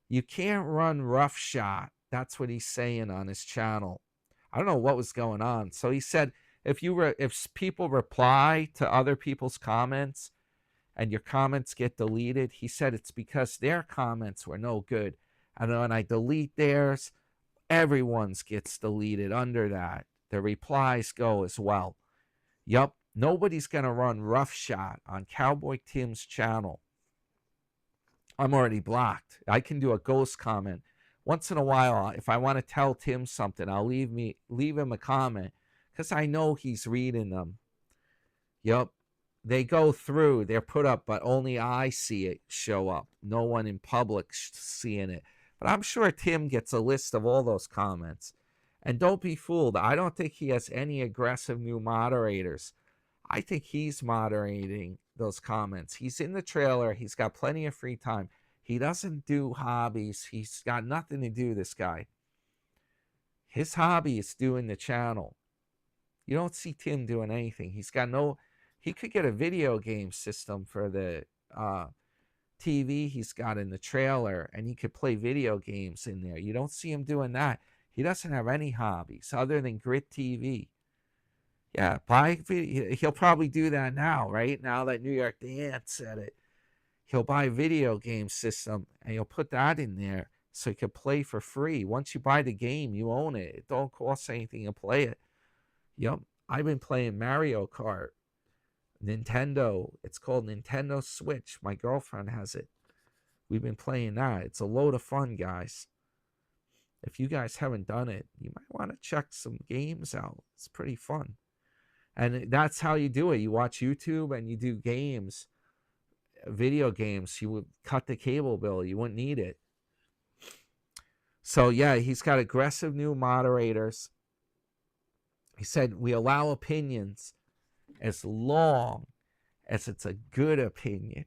you can't run roughshod. That's what he's saying on his channel. I don't know what was going on. So he said, if people reply to other people's comments and your comments get deleted, he said it's because their comments were no good. And when I delete theirs, everyone's gets deleted under that. The replies go as well. Yup, nobody's going to run roughshod on Cowboy Tim's channel. I'm already blocked. I can do a ghost comment. Once in a while, if I want to tell Tim something, I'll leave him a comment because I know he's reading them. Yep. They go through, they're put up, but only I see it show up. No one in public seeing it. But I'm sure Tim gets a list of all those comments. And don't be fooled. I don't think he has any aggressive new moderators. I think he's moderating those comments. He's in the trailer. He's got plenty of free time. He doesn't do hobbies. He's got nothing to do, this guy. His hobby is doing the channel. You don't see Tim doing anything. He could get a video game system for the TV he's got in the trailer, and he could play video games in there. You don't see him doing that. He doesn't have any hobbies other than Grit TV. Yeah, he'll probably do that now, right? Now that New York Dan said it. He'll buy a video game system, and he'll put that in there so he can play for free. Once you buy the game, you own it. It don't cost anything to play it. Yep, I've been playing Mario Kart. Nintendo. It's called Nintendo Switch. My girlfriend has it. We've been playing that. It's a load of fun, guys. If you guys haven't done it, you might want to check some games out. It's pretty fun. And that's how you do it. You watch YouTube and you do games, video games. You would cut the cable bill. You wouldn't need it. So, yeah, he's got aggressive new moderators. He said, we allow opinions as long as it's a good opinion.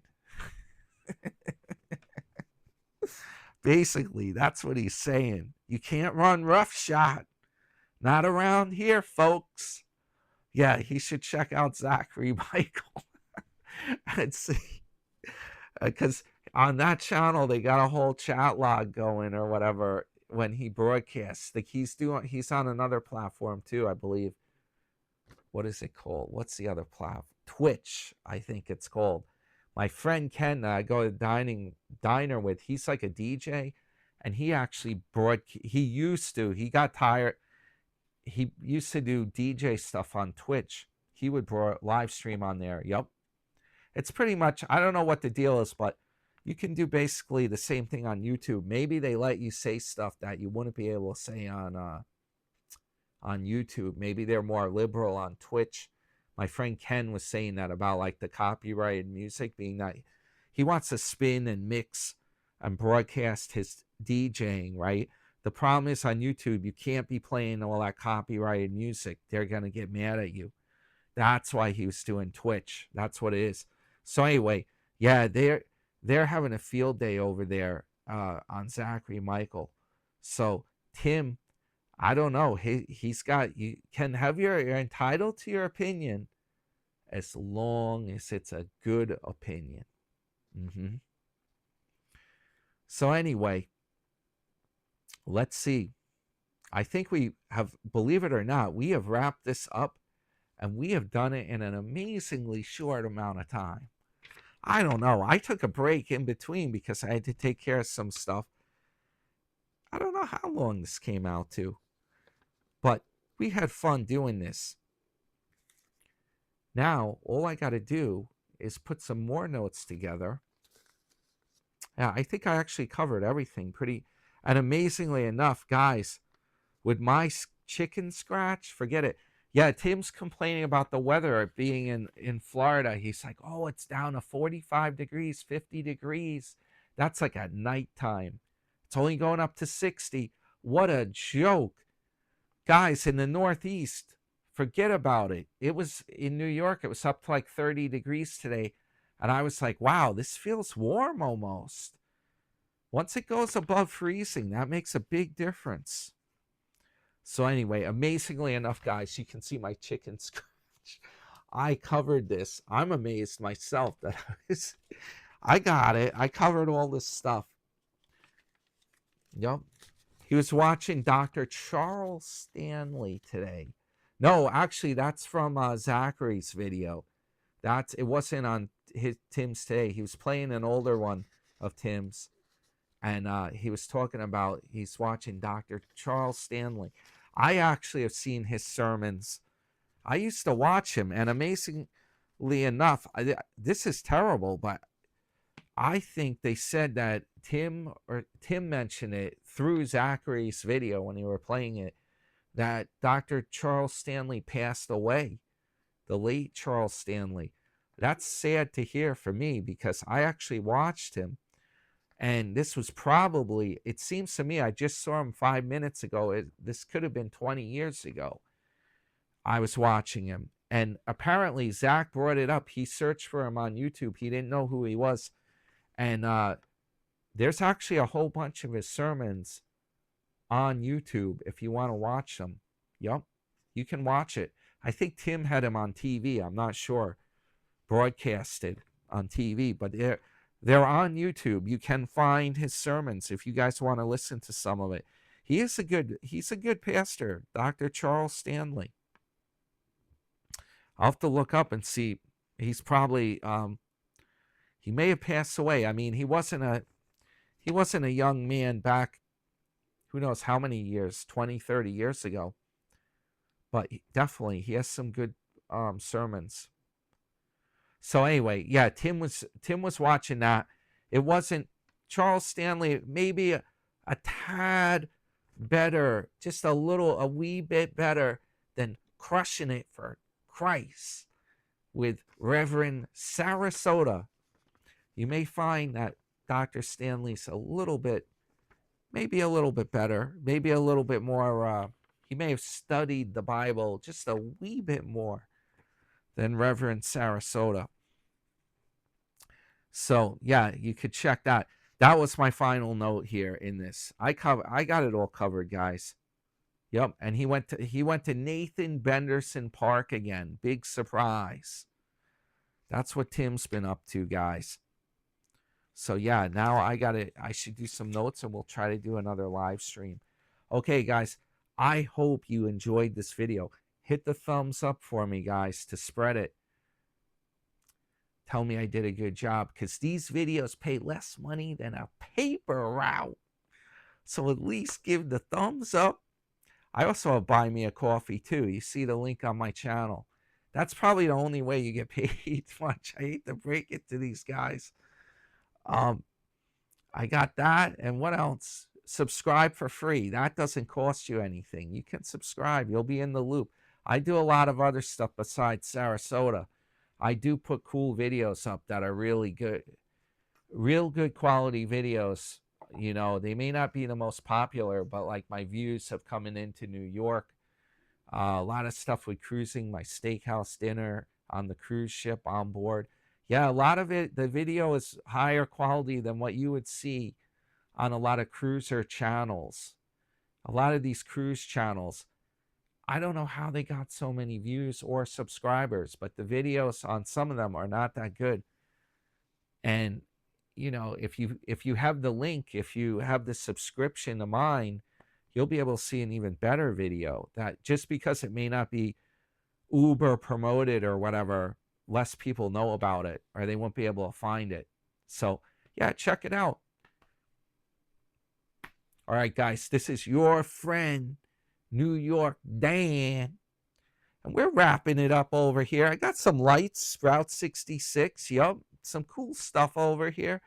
Basically, that's what he's saying. You can't run roughshod. Not around here, folks. Yeah, he should check out Zachary Michael and see. Because on that channel, they got a whole chat log going or whatever when he broadcasts. Like he's on another platform too, I believe. What is it called? What's the other platform? Twitch, I think it's called. My friend Ken that I go to diner with, he's like a DJ, and he actually he got tired. He used to do DJ stuff on Twitch. He would live stream on there. Yep. It's pretty much, I don't know what the deal is, but you can do basically the same thing on YouTube. Maybe they let you say stuff that you wouldn't be able to say on YouTube. Maybe they're more liberal on Twitch. My friend Ken was saying that about like the copyrighted music, being that he wants to spin and mix and broadcast his DJing, right? The problem is on YouTube, you can't be playing all that copyrighted music. They're going to get mad at you. That's why he was doing Twitch. That's what it is. So anyway, yeah, they're having a field day over there on Zachary Michael. So Tim, I don't know. He's got, you can have you're entitled to your opinion as long as it's a good opinion. So anyway, let's see. I think we have, believe it or not, we have wrapped this up, and we have done it in an amazingly short amount of time. I don't know. I took a break in between because I had to take care of some stuff. I don't know how long this came out to, but we had fun doing this. Now, all I got to do is put some more notes together. Yeah, I think I actually covered everything pretty, and amazingly enough, guys, with my chicken scratch, forget it. Yeah, Tim's complaining about the weather being in Florida. He's like, oh, it's down to 45 degrees, 50 degrees. That's like at nighttime. It's only going up to 60. What a joke. Guys, in the Northeast, forget about it. It was in New York, it was up to like 30 degrees today. And I was like, wow, this feels warm almost. Once it goes above freezing, that makes a big difference. So anyway, amazingly enough, guys, you can see my chicken scratch. I covered this. I'm amazed myself that I got it. I covered all this stuff. Yep. He was watching Dr. Charles Stanley today. No, actually, that's from Zachary's video. It wasn't on Tim's today. He was playing an older one of Tim's. And he was talking about, he's watching Dr. Charles Stanley. I actually have seen his sermons. I used to watch him, and amazingly enough, this is terrible, but I think they said that Tim mentioned it through Zachary's video when they were playing it, that Dr. Charles Stanley passed away, the late Charles Stanley. That's sad to hear for me because I actually watched him. And this was probably, it seems to me, I just saw him 5 minutes ago. This could have been 20 years ago. I was watching him. And apparently, Zach brought it up. He searched for him on YouTube. He didn't know who he was. And there's actually a whole bunch of his sermons on YouTube if you want to watch them. Yep, you can watch it. I think Tim had him on TV. I'm not sure. Broadcasted on TV. But they're on YouTube. You can find his sermons if you guys want to listen to some of it. He's a good pastor, Dr. Charles Stanley. I'll have to look up and see. He's probably he may have passed away. I mean, he wasn't a young man back, who knows how many years, 20, 30 years ago. But definitely he has some good sermons. So anyway, yeah, Tim was watching that. It wasn't Charles Stanley, maybe a tad better, just a wee bit better than Crushing It for Christ with Reverend Sarasota. You may find that Dr. Stanley's maybe a little bit better, maybe a little bit more, he may have studied the Bible just a wee bit more than Reverend Sarasota. So yeah, you could check that. That was my final note here in this. I got it all covered, guys. Yep, and he went to Nathan Benderson Park again. Big surprise. That's what Tim's been up to, guys. So yeah, now I should do some notes, and we'll try to do another live stream. Okay, guys, I hope you enjoyed this video. Hit the thumbs up for me, guys, to spread it. Tell me I did a good job, because these videos pay less money than a paper route. So at least give the thumbs up. I also have Buy Me a Coffee too. You see the link on my channel. That's probably the only way you get paid much. I hate to break it to these guys. I got that. And what else? Subscribe for free. That doesn't cost you anything. You can subscribe. You'll be in the loop. I do a lot of other stuff besides Sarasota. I do put cool videos up that are really good. Real good quality videos. You know, they may not be the most popular, but like my views have coming into New York. A lot of stuff with cruising, my steakhouse dinner on the cruise ship on board. Yeah, a lot of it, the video is higher quality than what you would see on a lot of cruiser channels. A lot of these cruise channels, I don't know how they got so many views or subscribers, but the videos on some of them are not that good. And you know, if you have the link, if you have the subscription to mine, you'll be able to see an even better video. That just because it may not be uber promoted or whatever, less people know about it, or they won't be able to find it. So yeah, check it out. All right, guys, this is your friend New York Dan, and we're wrapping it up over here. I got some lights, Route 66. Yup, some cool stuff over here.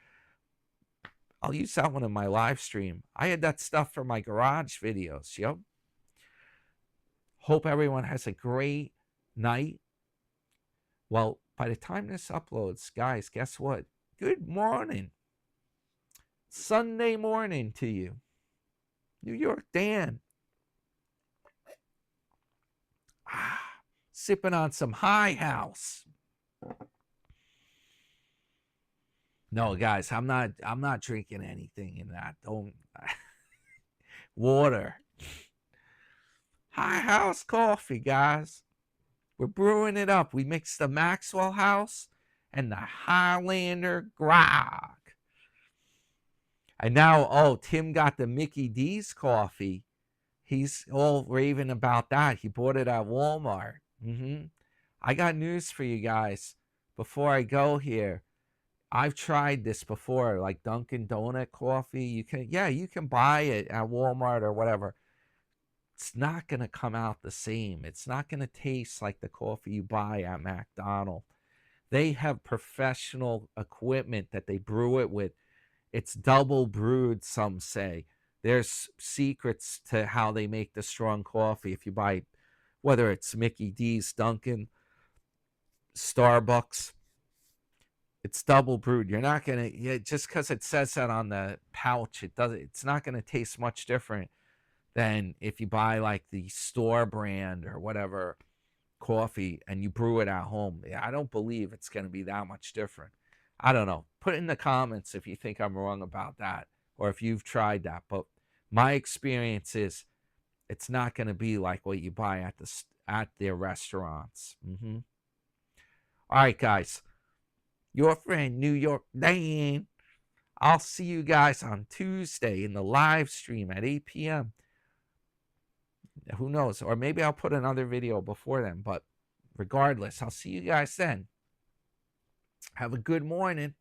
I'll use that one in my live stream. I had that stuff for my garage videos. Yup. Hope everyone has a great night. Well, by the time this uploads, guys, guess what? Good morning. Sunday morning to you. New York Dan. Sipping on some High House. No, guys, I'm not drinking anything in that. Don't water. High House coffee, guys. We're brewing it up. We mixed the Maxwell House and the Highlander grog. And now, oh, Tim got the Mickey D's coffee. He's all raving about that. He bought it at Walmart. I got news for you guys before I go here. I've tried this before, like Dunkin' Donut coffee. You can buy it at Walmart or whatever. It's not going to come out the same. It's not going to taste like the coffee you buy at McDonald. They have professional equipment that they brew it with. It's double brewed, some say. There's secrets to how they make the strong coffee. If you buy, whether it's Mickey D's, Dunkin', Starbucks, it's double brewed. You're not going to, just because it says that on the pouch, it's not going to taste much different than if you buy like the store brand or whatever coffee and you brew it at home. I don't believe it's going to be that much different. I don't know. Put it in the comments if you think I'm wrong about that or if you've tried that. But my experience is it's not going to be like what you buy at their restaurants. All right, guys. Your friend New York Dan. I'll see you guys on Tuesday in the live stream at 8 p.m. Who knows? Or maybe I'll put another video before then. But regardless, I'll see you guys then. Have a good morning.